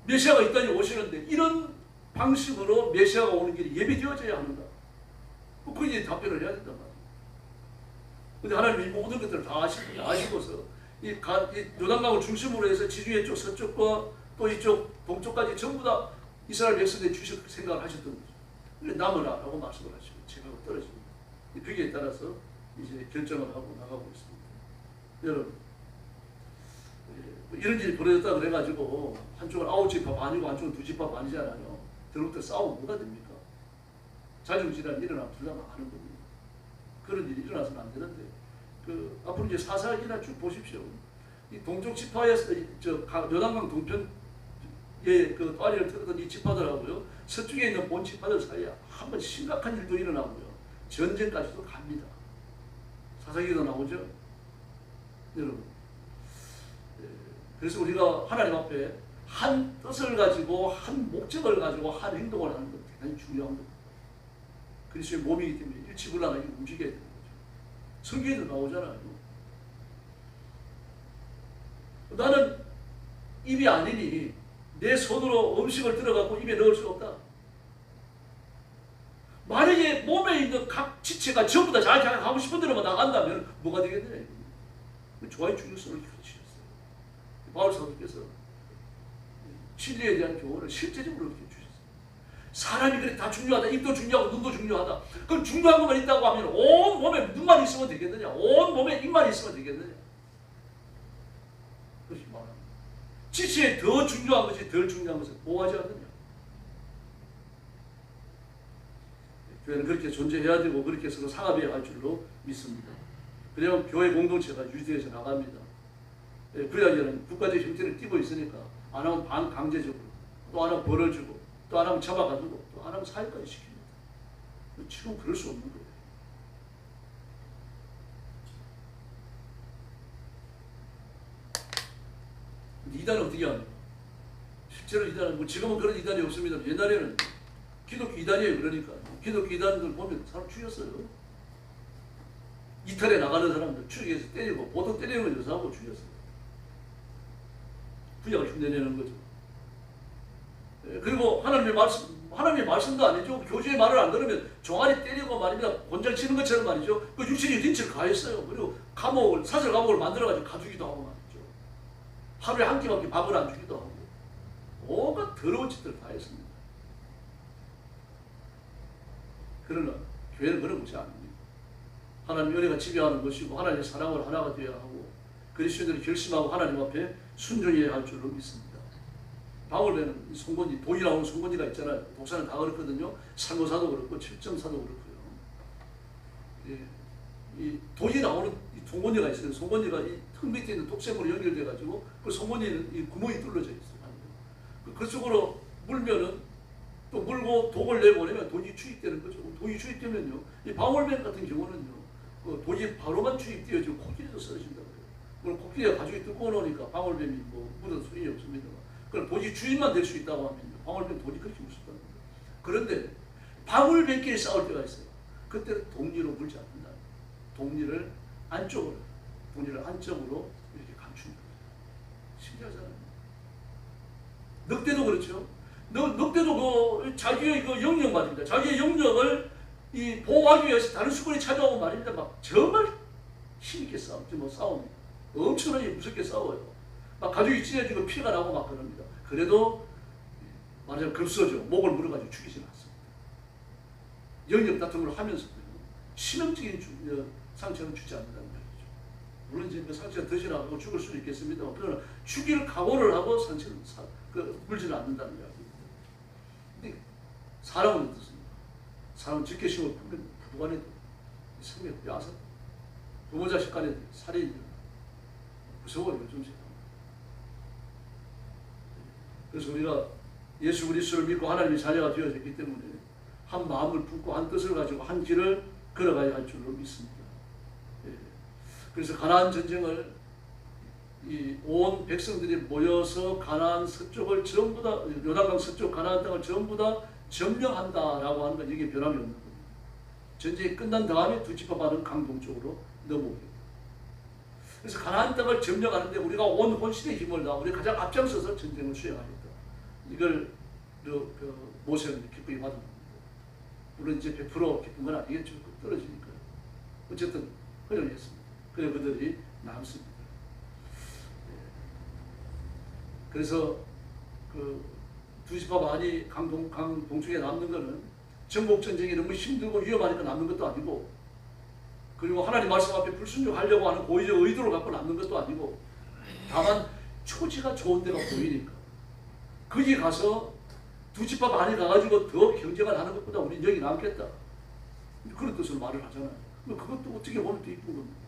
A: 메시아가 이 땅에 오시는데 이런 방식으로 메시아가 오는 길이 예비되어져야 하는가? 그게 답변을 해야 된단 말이에요. 근데 하나님이 모든 것들을 다 아시고서 이 요단강을 중심으로 해서 지중해 쪽 서쪽과 또 이쪽 동쪽까지 전부 다 이스라엘 백성들이 주실 생각을 하셨던 거죠. 그래 남으라라고 말씀을 하시고 제가 떨어집니다. 이 벽에 따라서 이제 결정을 하고 나가고 있습니다. 여러분 이런 일이 벌어졌다 그래가지고 한쪽은 9집합 아니고 한쪽은 2집합 아니잖아요. 들부터 싸우면 뭐가 됩니까? 자중질환이 일어나면 둘 다 망하는 겁니다. 그런 일이 일어나서는 안 되는데 앞으로 이제 사사기나 쭉 보십시오. 이 동쪽 지파에서 요단강 동편에 그 또아리를 틀었던 이 지파들하고요, 서쪽에 있는 본 지파들 사이에 한번 심각한 일도 일어나고요, 전쟁까지도 갑니다. 사사기도 나오죠, 여러분. 그래서 우리가 하나님 앞에 한 뜻을 가지고 한 목적을 가지고 한 행동을 하는 것 대단히 중요한 겁니다. 그리스도의 몸이기 때문에 일치불란하게 움직여야 되는 거죠. 성경에도 나오잖아요. 나는 입이 아니니 내 손으로 음식을 들어가고 입에 넣을 수 없다. 만약에 몸에 있는 각 지체가 전부 다 자기 하고 싶은 대로만 나간다면 뭐가 되겠느냐. 좋아요 중요성을 가르치셨어요. 바울 사도께서 진리에 대한 교훈을 실제적으로 이렇게 주셨어요. 사람이 그래 다 중요하다. 입도 중요하고 눈도 중요하다. 그럼 중요한 것만 있다고 하면 온 몸에 눈만 있으면 되겠느냐? 온 몸에 입만 있으면 되겠느냐? 그것이 말합니다. 지체에 더 중요한 것이 덜 중요한 것을 보호하지 않느냐? 교회는 그렇게 존재해야 되고 그렇게 서로 상합해야 할 줄로 믿습니다. 그래야 교회 공동체가 유지돼서 나갑니다. 그래야지는 국가적 형태를 띠고 있으니까 안 하면 반강제적으로, 또 안 하면 벌을 주고, 또 안 하면 잡아가지고, 또 안 하면 사회까지 시킵니다. 지금 그럴 수 없는 거예요. 이단은 어떻게 합니까? 실제로 이단은, 뭐 지금은 그런 이단이 없습니다. 옛날에는 기독교 이단이에요. 그러니까 기독교 이단들 보면 사람 죽였어요. 이탈에 나가는 사람들 추격해서 때리고, 보통 때리는 건 여사하고 죽였어요. 구약을 흉내내는 거죠. 그리고 하나님의 말씀도 아니죠. 교주의 말을 안 들으면 종아리 때리고 말입니다. 곤장 치는 것처럼 말이죠. 그 육신이 린치를 가했어요. 그리고 사설 감옥을 만들어가지고 가두기도 하고 말이죠. 하루에 한 끼밖에 밥을 안 주기도 하고, 온갖 더러운 짓들을 다 했습니다. 그러나 교회는 그런 것이 아닙니다. 하나님의 은혜가 지배하는 것이고 하나님의 사랑을 하나가 되어야 하고 그리스도인들이 결심하고 하나님 앞에 순종해야 할 줄로 믿습니다. 바울에는 송곳니, 돈이 나오는 송곳니가 있잖아요. 독사는 다 그렇거든요. 살모사도 그렇고 7.4도 그렇고요. 이 돈이 나오는 이 송곳니가 있어요. 송곳니가 이 턱 밑에 있는 독샘으로 연결돼 가지고 그 송곳니는 이 구멍이 뚫려져 있어요. 그쪽으로 물면은 또 물고 독을 내보내면 돈이 추입되는 거죠. 돈이 추입되면요, 이 방울뱀 같은 경우는요, 그 돈이 바로만 추입되어지고 코끼리도 쓰러진다고 해요. 그럼 코끼리가 가죽이 두꺼워놓으니까 방울뱀이 뭐 묻어도 소용이 없습니다. 그럼 돈이 주인만 될 수 있다고 하면 방울뱀 돈이 그렇게 무섭다는 거예요. 그런데 방울뱀끼리 싸울 때가 있어요. 그때는 독리로 물지 않는다. 독리를 안쪽으로 이렇게 감춘다. 신기하잖아요. 늑대도 그렇죠. 늑대도 그 자기의 그 영역 말입니다. 자기의 영역을 이 보호하기 위해서 다른 수군이 찾아오고 말입니다. 막 정말 힘있게 싸웁니다. 엄청나게 무섭게 싸워요. 막 가죽이 찢어지고 피가 나고 막 그럽니다. 그래도 말하자면 급서죠. 목을 물어가지고 죽이지는 않습니다. 영역 다툼을 하면서도 치명적인 상처는 주지 않는다는 말이죠. 물론 이제 그 상처가 더 지나가고 죽을 수도 있겠습니다만, 그러나 죽일 각오를 하고 상처를 물지는 않는다는 이야기입니다. 근데 사람은 어떻습니까? 사람은 직계심을 품는 부부간에도 성에 빼앗아, 부모 자식 간에도 살인이 무서워요. 요즘 세상. 그래서 우리가 예수 그리스도를 믿고 하나님의 자녀가 되어졌기 때문에 한 마음을 품고 한 뜻을 가지고 한 길을 걸어가야 할 줄로 믿습니다. 예. 그래서 가나안 전쟁을 이 온 백성들이 모여서 가나안 서쪽을 전부 다, 요단강 서쪽 가나안 땅을 전부 다 점령한다라고 하는 건 이게 변함이 없는 겁니다. 전쟁이 끝난 다음에 두 지파반은 강동 쪽으로 넘어오게 됩니다. 그래서 가나안 땅을 점령하는데 우리가 온 혼신의 힘을 다하고 우리 가장 앞장서서 전쟁을 수행하겠다. 이걸 모세는 기쁘게 받은 겁니다. 물론 이제 100% 기쁜 건 아니겠죠. 떨어지니까요. 어쨌든 허용했습니다. 그래 그들이 남습니다. 그래서 그 두 지파 반이 강동쪽에 남는 것은 정복 전쟁이 너무 힘들고 위험하니까 남는 것도 아니고, 그리고 하나님 말씀 앞에 불순종하려고 하는 고의적 의도를 갖고 남는 것도 아니고, 다만 초지가 좋은 데가 보이니까 거기 가서 두 지파 반이 가가지고 더 경제가 나는 것보다 우리는 여기 남겠다, 그런 뜻으로 말을 하잖아요. 그것도 어떻게 보면 더 이쁜 겁니다.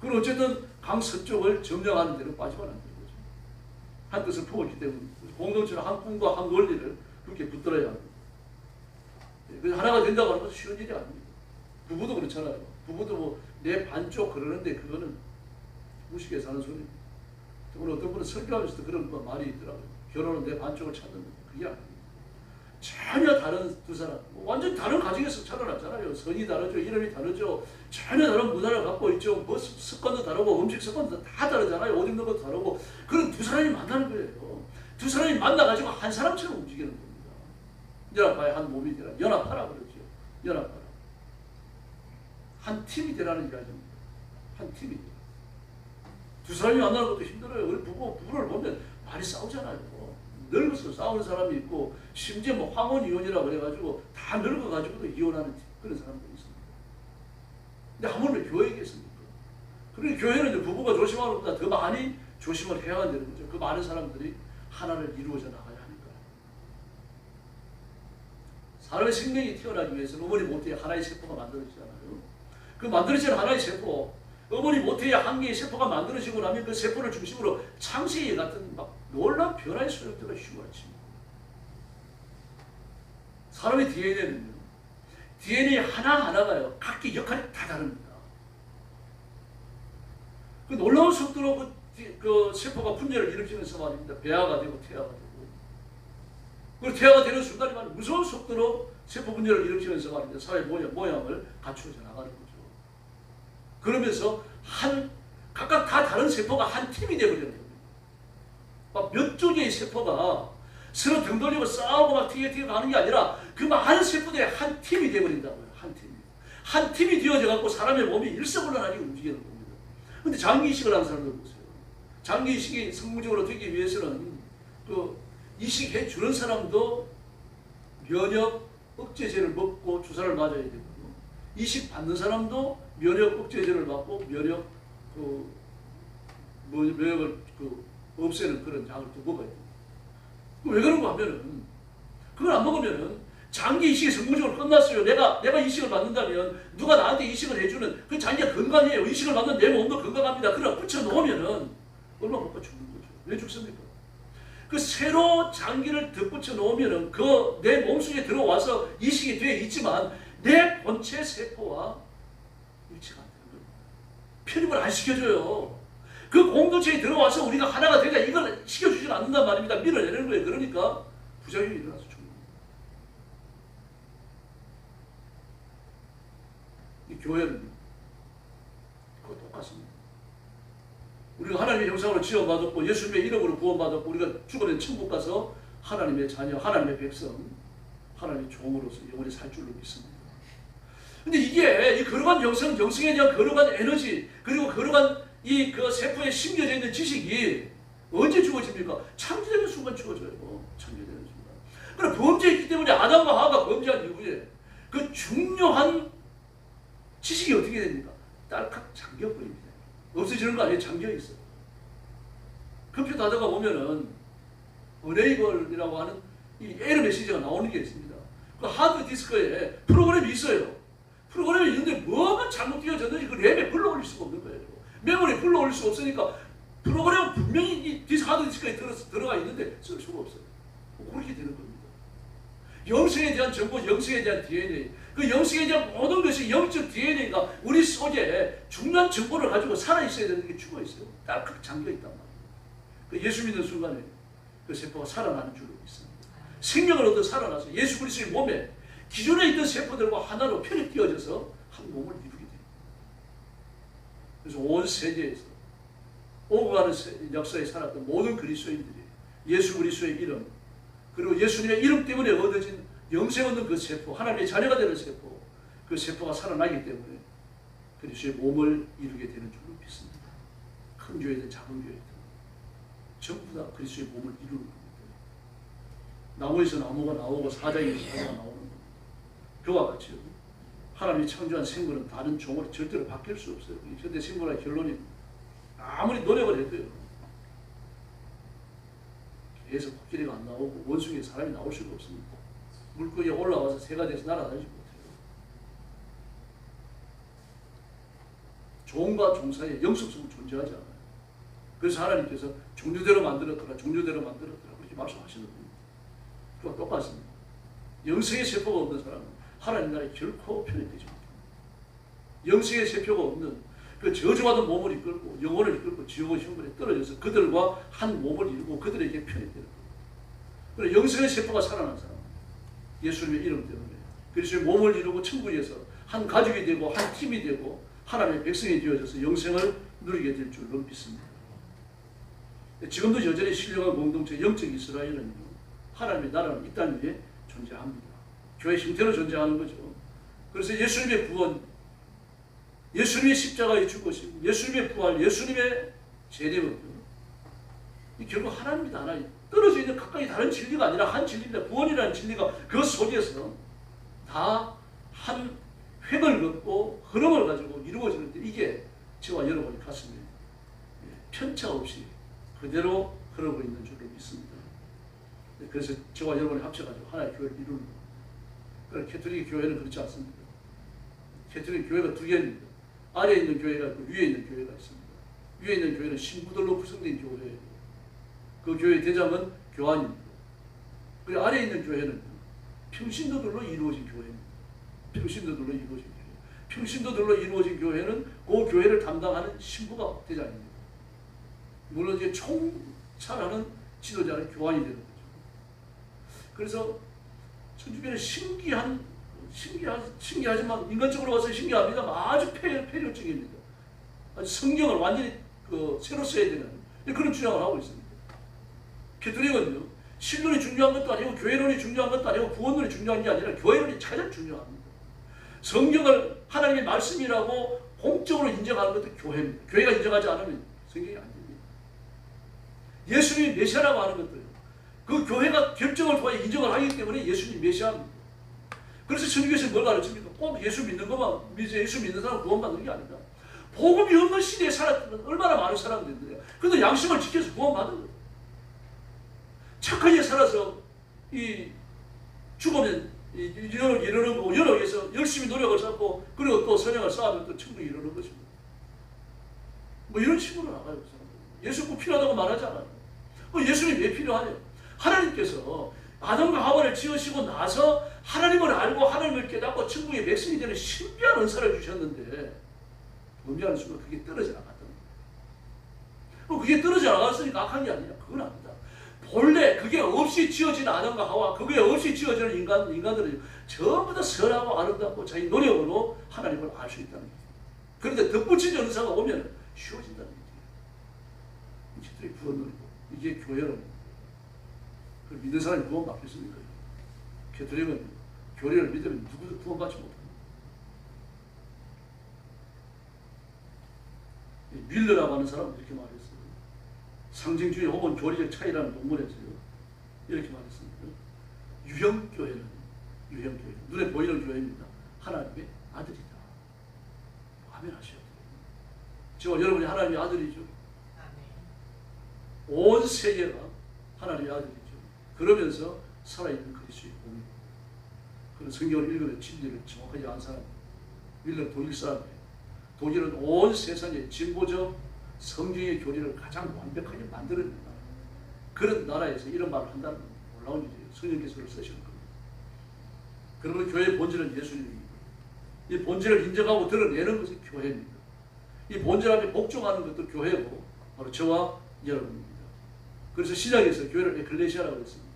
A: 그럼 어쨌든 강서쪽을 점령하는 데로 빠지면 안 되는 거죠. 한 뜻을 품었기 때문에 공동체는 한 꿈과 한 원리를 그렇게 붙들어야 합니다. 그래서 하나가 된다고 하는 것은 쉬운 일이 아닙니다. 부부도 그렇잖아요. 부부도 뭐 내 반쪽 그러는데 그거는 무식해서 하는 소리입니다. 오늘 어떤 분은 설교하면서도 그런 말이 있더라고요. 결혼은 내 반쪽을 찾는다. 그게 아닙니다. 전혀 다른 두 사람, 완전 다른 가정에서 자라났잖아요. 선이 다르죠. 이름이 다르죠. 전혀 다른 문화를 갖고 있죠. 뭐 습관도 다르고 음식 습관도 다 다르잖아요. 옷 입는 것도 다르고. 그런 두 사람이 만나는 거예요. 두 사람이 만나가지고 한 사람처럼 움직이는 겁니다. 연합하여 한 몸이 되라. 연합하라 그러죠. 연합하라. 한 팀이 되라는 이야기입니다. 한 팀이. 두 사람이 만나는 것도 힘들어요. 우리 부부를 보면 많이 싸우잖아요. 늙어서 싸우는 사람이 있고, 심지어 뭐 황혼이혼이라 그래가지고 다 늙어가지고도 이혼하는 그런 사람도 있습니다. 근데 하물며 교회겠습니까? 그러니 교회는 이제 부부가 조심하는 것보다 더 많이 조심을 해야 되는 거죠. 그 많은 사람들이 하나를 이루어져 나가야 하니까. 사람의 생명이 태어나기 위해서는 어머니 모태에 하나의 세포가 만들어지잖아요. 그 만들어진 하나의 세포, 어머니 모태에 한 개의 세포가 만들어지고 나면 그 세포를 중심으로 창세기 같은 막 놀라운 변화의 소용돌이가 휘몰아칩니다. 사람의 DNA는요, DNA 하나하나가요, 각기 역할이 다 다릅니다. 그 놀라운 속도로 그 세포가 분열을 일으키면서 말입니다. 배아가 되고 태아가 되고. 그리고 태아가 되는 순간에 말이면 무서운 속도로 세포 분열을 일으키면서 말입니다. 사회 모양을 갖추어져 나가는 거죠. 그러면서 각각 다 다른 세포가 한 팀이 되어버리는 겁니다. 막 몇 조개의 세포가 서로 등 돌리고 싸우고 막 튀겨 가는 게 아니라 그 많은 세포들이 한 팀이 되어버린다고요. 한 팀이. 한 팀이 되어져 갖고 사람의 몸이 일사불란하게 움직이는 겁니다. 근데 장기 이식을 하는 사람들 보세요. 장기 이식이 성공적으로 되기 위해서는 그 이식해 주는 사람도 면역 억제제를 먹고 주사를 맞아야 되고, 이식 받는 사람도 면역 억제제를 맞고 면역을 없애는 그런 약을 또 먹어야 돼요. 왜 그런가 하면은, 그걸 안 먹으면은 장기 이식이 성공적으로 끝났어요. 내가 이식을 받는다면 누가 나한테 이식을 해주는 그 장기가 건강해요. 이식을 받는 내 몸도 건강합니다. 그러나 붙여놓으면은 얼마 못 죽는 거죠. 왜 죽습니까? 그 새로 장기를 덧붙여 놓으면은 그 내 몸속에 들어와서 이식이 되어 있지만 내 본체 세포와 일치가 안 되는 거예요. 편입을 안 시켜줘요. 그 공동체에 들어와서 우리가 하나가 되자 이걸 시켜주지 않는단 말입니다. 밀어내는 거예요. 그러니까 부작용이 일어나서 죽는 거예요. 이 교회는 그거 똑같습니다. 우리가 하나님의 형상으로 지어받았고 예수님의 이름으로 구원받았고 우리가 죽어낸 천국 가서 하나님의 자녀, 하나님의 백성, 하나님의 종으로서 영원히 살 줄로 믿습니다. 근데 이게 이 거룩한 영성에 대한 거룩한 에너지, 그리고 거룩한 그 세포에 심겨져 있는 지식이 언제 주어집니까? 창조되는 순간 주어져요. 창조되는 순간. 그럼 범죄했기 때문에 아담과 하와가 범죄한 이후에 그 중요한 지식이 어떻게 됩니까? 딸칵 잠겨버립니다. 없어지는 거 아니에요? 잠겨 있어요. 컴퓨터 하다가 보면은 어네이블이라고 하는 이 에러 메시지가 나오는 게 있습니다. 그 하드 디스크에 프로그램이 있어요. 프로그램이 있는데 뭐가 잘못 띄어졌는지 그 램에 불러올릴 수가 없는 거예요. 메모리에 불러올릴 수가 없으니까 프로그램은 분명히 이 하드 디스크에 들어가 있는데 쓸 수가 없어요. 그렇게 되는 겁니다. 영성에 대한 정보, 영성에 대한 DNA, 그 영성에 대한 모든 것이 영적 DNA가 우리 속에 중요한 정보를 가지고 살아있어야 되는 게 죽어 있어요. 딸깍 잠겨있단 말이에요. 그 예수 믿는 순간에 그 세포가 살아나는 줄로 믿습니다. 생명을 얻어 살아나서 예수 그리스도의 몸에 기존에 있던 세포들과 하나로 편입되어져서 한 몸을 이루게 됩니다. 그래서 온 세계에서 오고 가는 역사에 살았던 모든 그리스도인들이 예수 그리스도의 이름, 그리고 예수님의 이름 때문에 얻어진 영생 얻는 그 세포, 하나님의 자녀가 되는 세포, 그 세포가 살아나기 때문에 그리스도의 몸을 이루게 되는 줄로 믿습니다. 큰 교회든 작은 교회든 전부 다 그리스도의 몸을 이루는 겁니다. 나무에서 나무가 나오고 사자에서 사자가 나오는 겁니다. 그와 같이요. 하나님이 창조한 생물은 다른 종으로 절대로 바뀔 수 없어요. 현대 생물의 결론이 아무리 노력을 해도요. 계속 코끼리가 안 나오고 원숭이에 사람이 나올 수가 없습니다. 물고기에 올라와서 새가 돼서 날아다니지 못해요. 종과 종 사이에 영속성은 존재하지 않아요. 그래서 하나님께서 종류대로 만들었더라, 종류대로 만들었더라 그렇게 말씀하시는 겁니다. 그와 똑같습니다. 영성의 세포가 없는 사람은 하나님 나라에 결코 편입되지 못합니다. 영성의 세포가 없는 그 저주받은 몸을 이끌고 영혼을 이끌고 지옥의 형벌에 떨어져서 그들과 한 몸을 이루고 그들에게 편입되는 겁니다. 그래서 영성의 세포가 살아난 사람은 예수님의 이름 때문에 그리스도의 몸을 이루고 천국에서 한 가족이 되고 한 팀이 되고 하나님의 백성이 되어져서 영생을 누리게 될 줄로 믿습니다. 지금도 여전히 신령한 공동체 영적 이스라엘은 하나님의 나라는 이 땅 위에 존재합니다. 교회 형태로 존재하는 거죠. 그래서 예수님의 구원, 예수님의 십자가의 죽으심, 예수님의 부활, 예수님의 재림은 결국 하나님이다. 하나님 떨어져 있는 각각의 다른 진리가 아니라 한 진리입니다. 구원이라는 진리가 그 속에서 다 한 획을 긋고 흐름을 가지고 이루어지는데 이게 저와 여러분의 가슴에 편차 없이 그대로 흐르고 있는 줄로 믿습니다. 그래서 저와 여러분이 합쳐가지고 하나의 교회를 이루는 거예요. 그러나 캐톨릭 교회는 그렇지 않습니다. 캐톨릭 교회가 두 개입니다. 아래에 있는 교회가 있고 위에 있는 교회가 있습니다. 위에 있는 교회는 신부들로 구성된 교회예요. 그 교회의 대장은 교환입니다. 그리고 아래에 있는 교회는 평신도들로 이루어진 교회입니다. 평신도들로 이루어진 교회. 평신도들로 이루어진 교회는 그 교회를 담당하는 신부가 대장입니다. 물론 이제 총찰하는 지도자는 교환이 되는 거죠. 그래서 천주교는 신기하지만 인간적으로 봐서 신기합니다만 아주 폐륜적입니다. 아주 성경을 완전히 새로 써야 되는 그런 주장을 하고 있습니다. 캐톨릭은요, 신론이 중요한 것도 아니고 교회론이 중요한 것도 아니고 구원론이 중요한 게 아니라 교회론이 가장 중요합니다. 성경을 하나님의 말씀이라고 공적으로 인정하는 것도 교회입니다. 교회가 인정하지 않으면 성경이 안 됩니다. 예수님이 메시아라고 하는 것도요, 그 교회가 결정을 통해 인정을 하기 때문에 예수님이 메시아입니다. 그래서 천주교에서 뭘 가르칩니까? 꼭 예수 믿는 것만, 예수 믿는 사람 구원받는 게 아니다. 복음이 없는 시대에 살았던 얼마나 많은 사람들인데요. 그래도 양심을 지켜서 구원받은 거예요. 착하게 살아서 이 죽으면 이러는 거고 연옥에서 열심히 노력을 쌓고 그리고 또 선행을 쌓으면 또 천국에 이르는 것입니다. 뭐 이런 식으로 나가요. 예수 꼭 필요하다고 말하지 않아요. 예수님이 왜 필요하냐? 하나님께서 아담과 하와를 지으시고 나서 하나님을 알고 하나님을 깨닫고 천국의 백성이 되는 신비한 은사를 주셨는데 범죄하는 순간 그게 떨어져 나갔던 거예요. 그게 떨어져 나갔으니까 악한 게 아니냐? 그건 아니다. 본래 그게 없이 지어진 아담과 하와, 그게 없이 지어지는 인간들은 전부 다 선하고 아름답고 자기 노력으로 하나님을 알 수 있다는 거예요. 그런데 덧붙인 은사가 오면 쉬워진다는 거예요. 이게 구원론이고 이게 교회론이고 믿는 사람이 구원 받겠습니까? 캐톨릭은 교리를 믿으면 누구도 구원받지 못합니다. 밀러라고 하는 사람은 이렇게 말했어요. 상징주의 혹은 교리적 차이라는 논문에서요 이렇게 말했습니다. 유형교회는 눈에 보이는 교회입니다. 하나님의 아들이다. 아멘 하셔야 돼요. 저와 여러분이 하나님의 아들이죠. 온 세계가 하나님의 아들이죠. 그러면서 살아있는 그리스도의 몸입니다. 그런 성경을 읽으면 진리를 정확하게 아는 사람, 밀러 독일 사람이에요. 독일은 온 세상에 진보적 성경의 교리를 가장 완벽하게 만들어낸 나라. 그런 나라에서 이런 말을 한다는 건 놀라운 일이에요. 성령께서를 쓰시는 겁니다. 그러면 교회의 본질은 예수님입니다. 이 본질을 인정하고 드러내는 것이 교회입니다. 이 본질 앞에 복종하는 것도 교회고 바로 저와 여러분입니다. 그래서 신약에서 교회를 에클레시아라고 했습니다.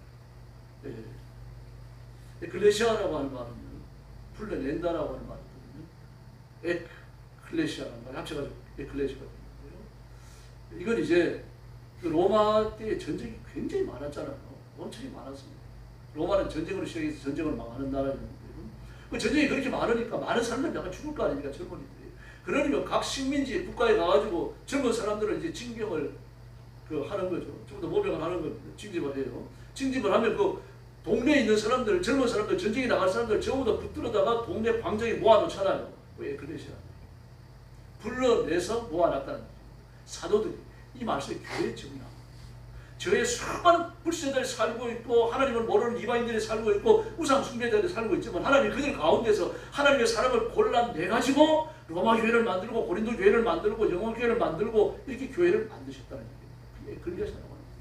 A: 에클레시아라고 하는 말은 플레렌다라고 하는 말이거든요. 에클레시아라는 말이 합쳐가지고 에클레시아가 되는데요. 이건 이제 로마 때 전쟁이 굉장히 많았잖아요. 엄청 많았습니다. 로마는 전쟁으로 시작해서 전쟁을 망하는 나라였는데 그 전쟁이 그렇게 많으니까 많은 사람들이 약간 죽을 거 아닙니까? 젊은이들이. 그러니까 각 식민지 국가에 가가지고 젊은 사람들은 이제 징병을 하는 거죠. 좀 더 모병을 하는 겁니다. 징집을 해요. 징집을 하면 그 동네에 있는 사람들, 젊은 사람들, 전쟁에 나갈 사람들 전부 다 붙들어다가 동네 광장에 모아놓잖아요. 왜 그러시나? 불러내서 모아놨다는 거죠. 사도들이 이 말씀에 교회에 정리합니다. 저의 수많은 불신자들이 살고 있고 하나님을 모르는 이방인들이 살고 있고 우상 숭배자들이 살고 있지만 하나님 그들 가운데서 하나님의 사람을 골라내가지고 로마 교회를 만들고 고린도 교회를 만들고 영어 교회를 만들고 이렇게 교회를 만드셨다는 얘기예요. 그게 에클레시아라고 하는 거예요.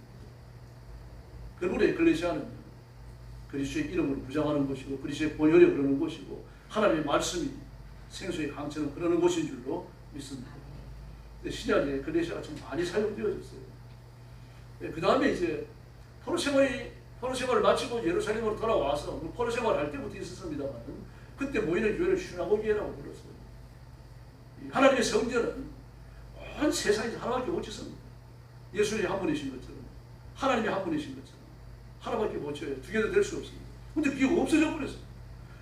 A: 그러므로 에클레시아는 그리스도의 이름을 부장하는 것이고 그리스도의 보혈에 그러는 것이고 하나님의 말씀이 생수의 강처럼 그러는 것인 줄로 믿습니다. 신약에 에클레시아가 참 많이 사용되어졌어요. 그 다음에 이제 포로 생활을 마치고 예루살렘으로 돌아와서 포로 생활을 할 때부터 있었습니다만 그때 모이는 교회를 슈나고게라고 불렀어요. 하나님의 성전은 온 세상에서 하나밖에 못 짓습니다. 예수님이 한 분이신 것처럼 하나님이 한 분이신 것처럼 하나밖에 못 쳐요. 두 개도 될 수 없습니다. 근데 그게 없어져 버렸어요.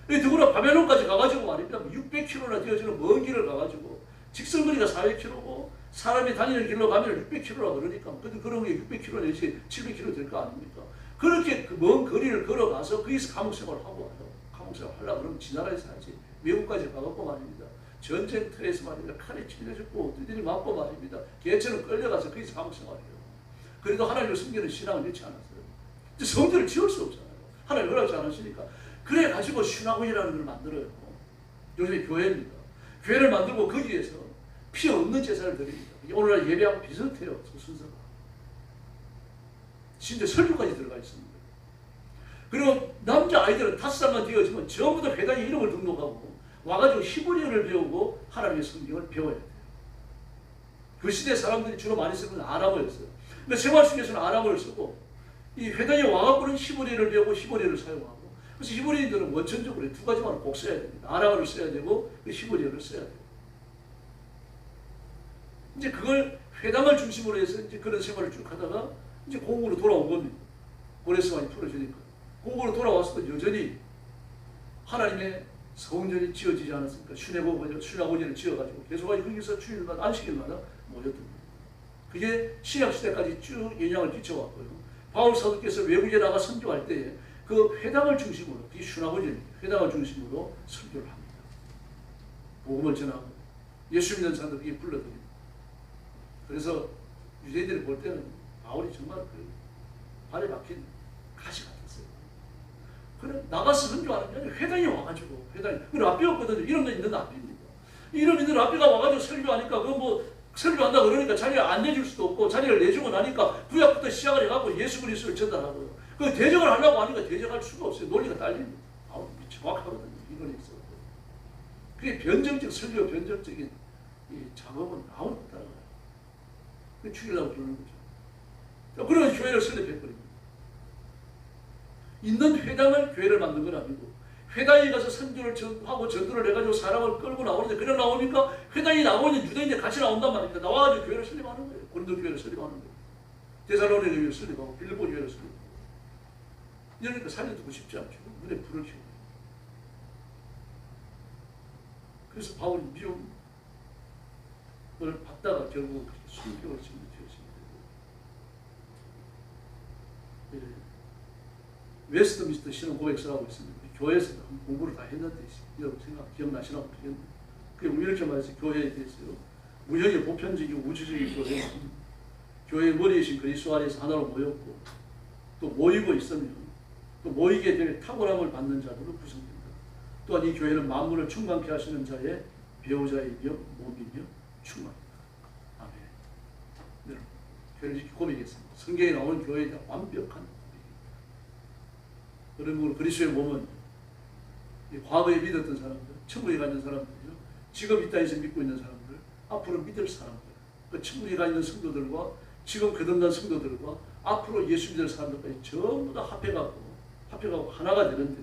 A: 더구나 바벨론까지 가가지고 말입니다. 600km나 되어지는 먼 길을 가가지고 직선거리가 400km고 사람이 다니는 길로 가면 600km라 그러니까 그런 게 600km 내지 700km 될 거 아닙니까? 그렇게 그 먼 거리를 걸어가서 거기서 감옥생활을 하고 와요. 감옥생활 하려고 그러면 지나라에서 하지 외국까지 가갖고 말입니다. 전쟁터에서 말입니다. 칼에 찔려졌고 두드려 맞고 말입니다. 개처럼 끌려가서 거기서 감옥생활해요. 그래도 하나님을 숨기는 신앙을 잃지 않았어요. 성전을 지을 수 없잖아요. 하나님 허락지 않으시니까. 그래가지고 슈나고이라는 걸 만들어요. 요새 교회입니다. 교회를 만들고 거기에서 피 없는 제사를 드립니다. 오늘날 예배하고 비슷해요. 그 순서가. 심지어 설교까지 들어가 있습니다. 그리고 남자 아이들은 5살만 되어지면 전부 다 회당에 이름을 등록하고 와가지고 히브리어를 배우고 하나님의 성경을 배워야 돼요. 그 시대 사람들이 주로 많이 쓰는 아람어였어요. 근데 생활 속에서는 아람어를 쓰고 이 회당에 와갖고는 히브리어를 배우고 히브리어를 사용하고 그래서 히브리인들은 원천적으로 두 가지만을 꼭 써야 됩니다. 아람어를 써야 되고 히브리어를 써야 돼요. 이제 그걸 회당을 중심으로 해서 이제 그런 생활을 쭉 하다가 이제 공국으로 돌아온 겁니다. 고레스만이 풀어주니까. 공국으로 돌아왔어도 여전히 하나님의 성전이 지어지지 않았으니까 슈나고지를 지어가지고 계속 거기서 주일마다 안식일마다 모였던 그게 신약시대까지 쭉 영향을 끼쳐왔고요. 바울 사도께서 외국에 나가 선교할 때에 그 회당을 중심으로, 이 슈나고지입니다. 회당을 중심으로 선교를 합니다. 복음을 전하고 예수 믿는 사람들 그게 불러드립니다. 그래서 유대인들이 볼 때는 바울이 정말 그 발에 박힌 가시 같았어요. 그래 나가서 선교하는 게 아니라 회당에 와가지고 회당에 그 랍비 없거든요. 이름도 있는 랍비입니다. 이름 있는 랍비가 와가지고 설교하니까 그거 뭐 설교한다 그러니까 자리를 안 내줄 수도 없고 자리를 내주고 나니까 구약부터 시작을 해갖고 예수 그리스도를 전달하고요. 그 대적을 하려고 하니까 대적할 수가 없어요. 논리가 딸립니다. 정확하거든요. 이론이 있어요. 그게 변정적 설교 변정적인 이 작업은 아무도 못 따라가요. 그 죽이려고 그러는 거죠. 그런 교회를 설립해버립니다. 있는 회당을 교회를 만든 건 아니고 회당에 가서 선교를 하고 전도를 해가지고 사람을 끌고 나오는데 그냥 나오니까 회당에 나오는 유대인들이 같이 나온단 말입니다. 나와가지고 교회를 설립하는 거예요. 고린도 교회를 설립하는 거예요. 데살로니가 교회를 설립하고 빌립보 교회를 설립하고 이러니까 살려두고 싶지 않죠. 눈에 불을 켜고. 그래서 바울이 미움을 받다가 결국 순교를 지금 되었습니다. 예. 웨스트민스터 신앙 고백서라고 있습니다. 교회에서 공부를 다 했는데 여러분 기억나시라고 그랬는데 그게 이렇게 말해서 교회에 대해서요. 무형의 보편적이고 우주적인 교회 교회의 머리이신 그리스도 안에서 하나로 모였고 또 모이고 있으면 또 모이게 될 탁월함을 받는 자들로 구성됩니다. 또한 이 교회는 만물을 충만케 하시는 자의 배우자이며 몸이며 충만합니다. 아멘. 네, 교회를 이렇게 고백했습니다. 성경에 나오는 교회에 대한 완벽한 고백입니다. 그러므로 그리스도의 몸은 과거에 믿었던 사람들, 천국에 가 있는 사람들이요, 지금 이 땅에서 믿고 있는 사람들, 앞으로 믿을 사람들, 그 천국에 가 있는 성도들과 지금 거듭난 성도들과 앞으로 예수 믿을 사람들까지 전부 다 합해가고 하나가 되는데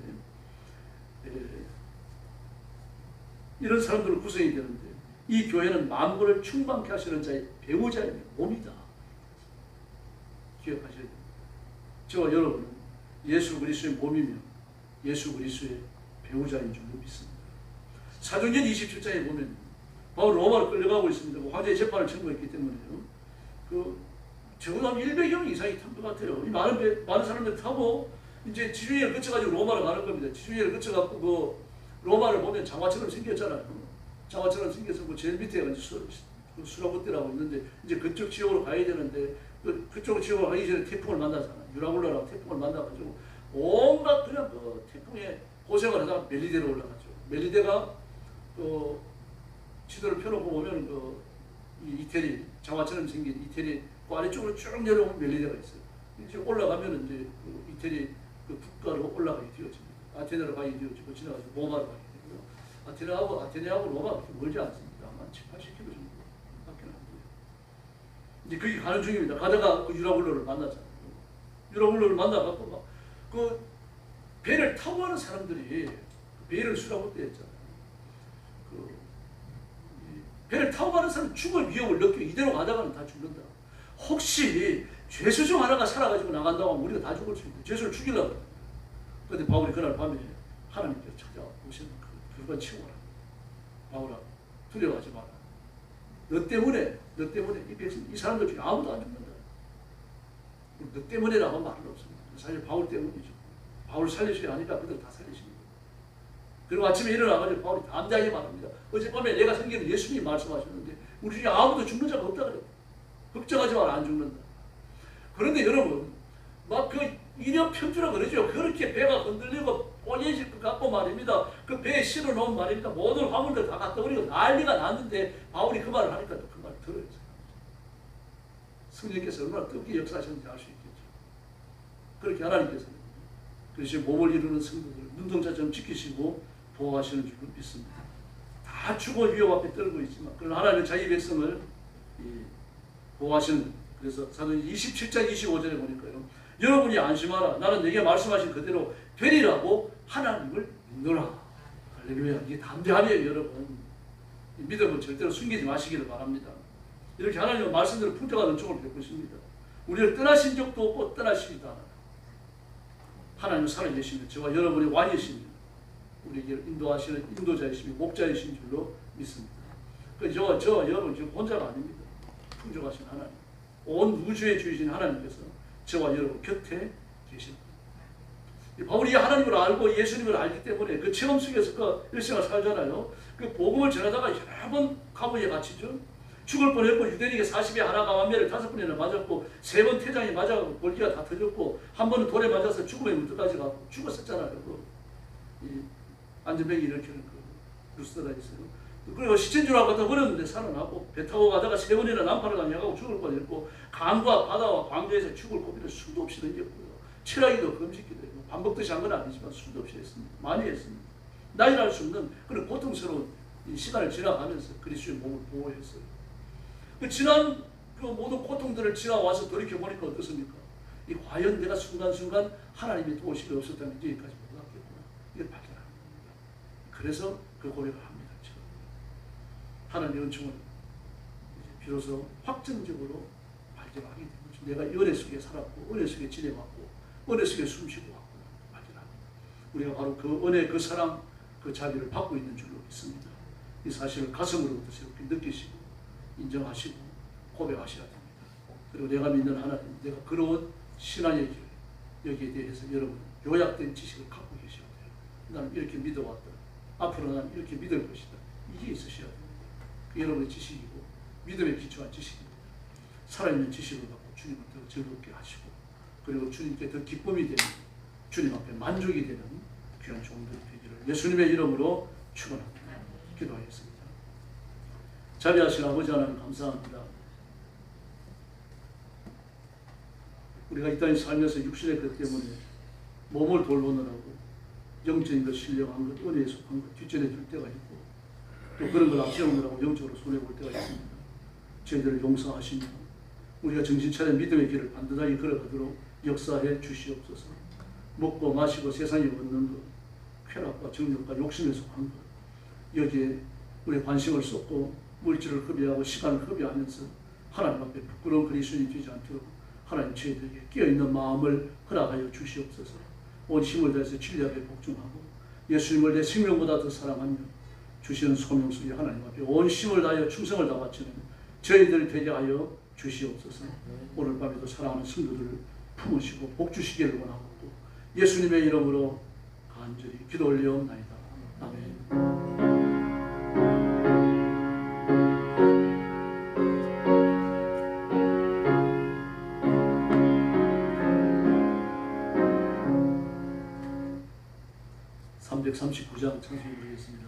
A: 이런 사람들을 구성이 되는데 이 교회는 만물을 충만케 하시는 자의 배우자의 몸이다. 기억하셔야 됩니다. 저와 여러분은 예수 그리스도의 몸이며 예수 그리스도의 배우자인 줄로 믿습니다. 사도행전 27장에 보면 바울 로마로 끌려가고 있습니다. 황제의 재판을 청구했기 때문에요. 적어도 100여 명 이상이 탄 것 같아요. 이 많은 사람들 타고 이제 지중해를 거쳐가지고 로마로 가는 겁니다. 지중해를 거쳐갖고 그 로마를 보면 장화처럼 생겼잖아요. 장화처럼 생겨서 그 제일 밑에 수라보떼라고 있는데 이제 그쪽 지역으로 가야 되는데 그쪽 지역을 가기 전에 태풍을 만나잖아. 유라굴라라고 태풍을 만나가지고 온갖 그냥 그 태풍에 고생을 하다가 멜리데로 올라가죠. 멜리데가 그 지도를 펴놓고 보면 이 이태리 장화처럼 생긴 이태리 그 아래쪽으로 쭉 내려오면 멜리데가 있어요. 이제 올라가면 이제 그 이태리 그 국가로 올라가게 되어집니다. 아테네로 가게 되어지고 지나가서 로마로 가게 되고요. 아테네하고 로마가 그렇게 멀지 않습니다. 한 70-80km 정도밖에 안 돼요. 이제 거기 가는 중입니다. 가다가 그 유라굴로를 만나잖아요. 유라굴로를 만나갖고 막 그 배를 타고 가는 사람들이 그 배를 수라고 때 했잖아요. 그 배를 타고 가는 사람은 죽을 위협을 느껴. 이대로 가다가는 다 죽는다. 혹시 죄수 중 하나가 살아가지고 나간다고 하면 우리가 다 죽을 수 있는데 죄수를 죽이려고. 그런데 바울이 그날 밤에 하나님께서 찾아오시는 그걸 치워라. 바울아, 두려워하지 마라. 너 때문에 이 백성, 이 사람들 중에 아무도 안 죽는다. 너 때문에라고 말은 없습니다. 사실 바울 때문이죠. 바울 살리셔야 하니까 그들 다 살리십니다. 그리고 아침에 일어나가지고 바울이 담대하게 말합니다. 어젯밤에 내가 생기는 예수님이 말씀하셨는데 우리 중에 아무도 죽는 자가 없다 그래요. 걱정하지 마라, 안 죽는다. 그런데 여러분, 막 그 이력 편주라 그러죠. 그렇게 배가 흔들리고 꼬여질 것 같고 말입니다. 그 배에 실어놓은 말입니다. 모든 화물들 다 갖다 버리고 난리가 났는데 바울이 그 말을 하니까 그 말을 들어요. 성령께서 얼마나 뜨겁게 역사하셨는지 알 수 있겠죠. 그렇게 하나님께서는 그래서 몸을 이루는 성도들을 눈동자처럼 지키시고 보호하시는 줄 믿습니다. 다 죽어 위협 앞에 떨고 있지만 그러나 하나님은 자기 백성을 보호하시는. 그래서 사도행 27장 25절에 보니까요. 여러분이 안심하라. 나는 내게 말씀하신 그대로 되리라고 하나님을 믿노라. 할렐루야. 이게 담대함이에요, 여러분. 이 믿음은 절대로 숨기지 마시기를 바랍니다. 이렇게 하나님의 말씀대로 풍족한 은총을 베푸십니다. 우리를 떠나신 적도 없고 떠나시기도 않아요. 하나님은 살아계시며 저와 여러분의 왕이시며 우리에게 인도하시는 인도자이시며 목자이신 줄로 믿습니다. 저 여러분 지금 혼자가 아닙니다. 풍족하신 하나님, 온 우주의 주이신 하나님께서 저와 여러분 곁에 계십니다. 바울이 하나님을 알고 예수님을 알기 때문에 그 체험 속에서 그 일생을 살잖아요. 그 복음을 전하다가 여러 번 감옥에 갇히죠. 죽을 뻔했고 유대인에게 40에 하나 감암매를 5번이나 맞았고 3번 태장에 맞아가지고 볼기가 다 터졌고 한 번은 돌에 맞아서 죽음의 문턱까지 가고 죽었었잖아요. 안전병이 일으키는 그 루스더가 있어요. 그리고 시체인 줄 알고 갖다 버렸는데 살아나고 배 타고 가다가 3번이나 난파를 당해가고 죽을 뻔했고 강과 바다와 광교에서 죽을 고비를 수도 없이 던졌고요. 철학기도 금식기도 했고 반복듯이 한 건 아니지만 수도 없이 했습니다. 많이 했습니다. 나이를 알 수 없는 그런 고통스러운 이 시간을 지나가면서 그리스도의 몸을 보호했어요. 그 지난 그 모든 고통들을 지나와서 돌이켜보니까 어떻습니까? 이 과연 내가 순간순간 하나님의 도우심이 없었다면 여기까지 못 왔겠구나. 이걸 발견합니다. 그래서 그 고백을 합니다. 지금. 하나님의 은총을 이제 비로소 확정적으로 발견하게 된 거죠. 내가 이 은혜 속에 살았고 은혜 속에 지내왔고 은혜 속에 숨쉬고 왔구나. 발견합니다. 우리가 바로 그 은혜, 그 사랑, 그 자비를 받고 있는 줄로 믿습니다. 이 사실을 가슴으로부터 새롭게 느끼시고 인정하시고 고백하셔야 됩니다. 그리고 내가 믿는 하나님, 내가 걸어온 신앙의 길, 여기에 대해서 여러분 요약된 지식을 갖고 계셔야 돼요. 나는 이렇게 믿어왔다. 앞으로 나는 이렇게 믿을 것이다. 이게 있으셔야 됩니다. 여러분의 지식이고 믿음에 기초한 지식입니다. 살아있는 지식을 갖고 주님을 더 즐겁게 하시고 그리고 주님께 더 기쁨이 되는 주님 앞에 만족이 되는 귀한 종들이 되기를 예수님의 이름으로 축원합니다. 기도하겠습니다. 자비하신 아버지 하나님 감사합니다. 우리가 이 땅에 살면서 육신의 것 때문에 몸을 돌보느라고 영적인 것, 신령한 것, 은혜에 속한 것 뒷전에 둘 때가 있고 또 그런 걸 앞세우느라고 영적으로 손해볼 때가 있습니다. 저희들을 용서하시며 우리가 정신차려 믿음의 길을 반듯하게 걸어가도록 역사해 주시옵소서. 먹고 마시고 세상에 얻는 것, 쾌락과 정욕과 욕심에 속한 것 여기에 우리 관심을 쏟고 물질을 흡입하고 시간을 흡입하면서 하나님 앞에 부끄러운 그리스도인이 되지 않도록 하나님 저희들에게 깨어있는 마음을 허락하여 주시옵소서. 온 힘을 다해서 진리하게 복종하고 예수님을 내 생명보다 더 사랑하며 주시는 소명 속에 하나님 앞에 온 힘을 다하여 충성을 다 바치는 저희들 되게 하여 주시옵소서. 오늘 밤에도 사랑하는 성도들을 품으시고 복 주시기를 원하고 예수님의 이름으로 간절히 기도 올리옵나이다. 아멘. 139장 찬송을 부르겠습니다.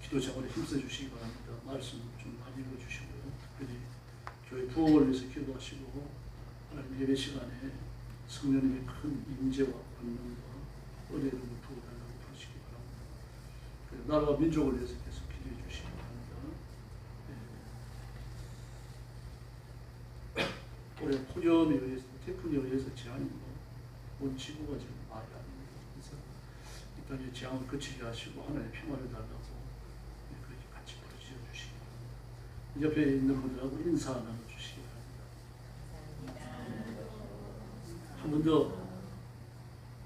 A: 기도 생활에 힘써 주시기 바랍니다. 말씀 좀 많이 읽어주시고요. 특별히 교회 부흥을 위해서 기도하시고 하나님 예배 시간에 성령님의 큰 임재와 권능과 은혜를 부어달라고 하시기 바랍니다. 나라와 민족을 위해서 계속 기도해 주시기 바랍니다. 올해 폭염에 의해서 태풍에 의해서 재앙이 온 지구가 지금 말이 아닙니다. 그래서 이 땅에 재앙을 그치게 하시고 하나님의 평화를 달라고 그렇게 같이 부르짖어 주시기 바랍니다. 옆에 있는 분들하고 인사 나눠주시기 바랍니다. 한 번 더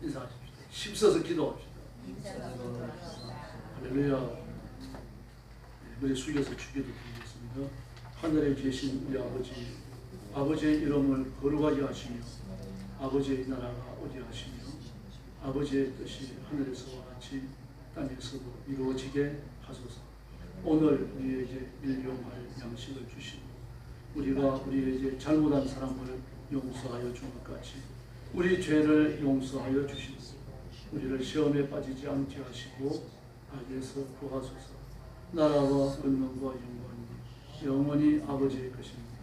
A: 인사하십시오. 힘써서 기도합시다. 할렐루야. 머리 숙여서 주기도 드리겠습니다. 하늘에 계신 우리 아버지, 아버지의 이름을 거룩하게 하시며 아버지의 나라가 오게 하시며 아버지의 뜻이 하늘에서와 같이 땅에서도 이루어지게 하소서. 오늘 우리에게 일용할 양식을 주시고 우리가 우리에게 잘못한 사람을 용서하여 준 것 같이 우리 죄를 용서하여 주시고 우리를 시험에 빠지지 않게 하시고 악에서 구하소서. 나라와 권능과 영광이 영원히 아버지의 것입니다.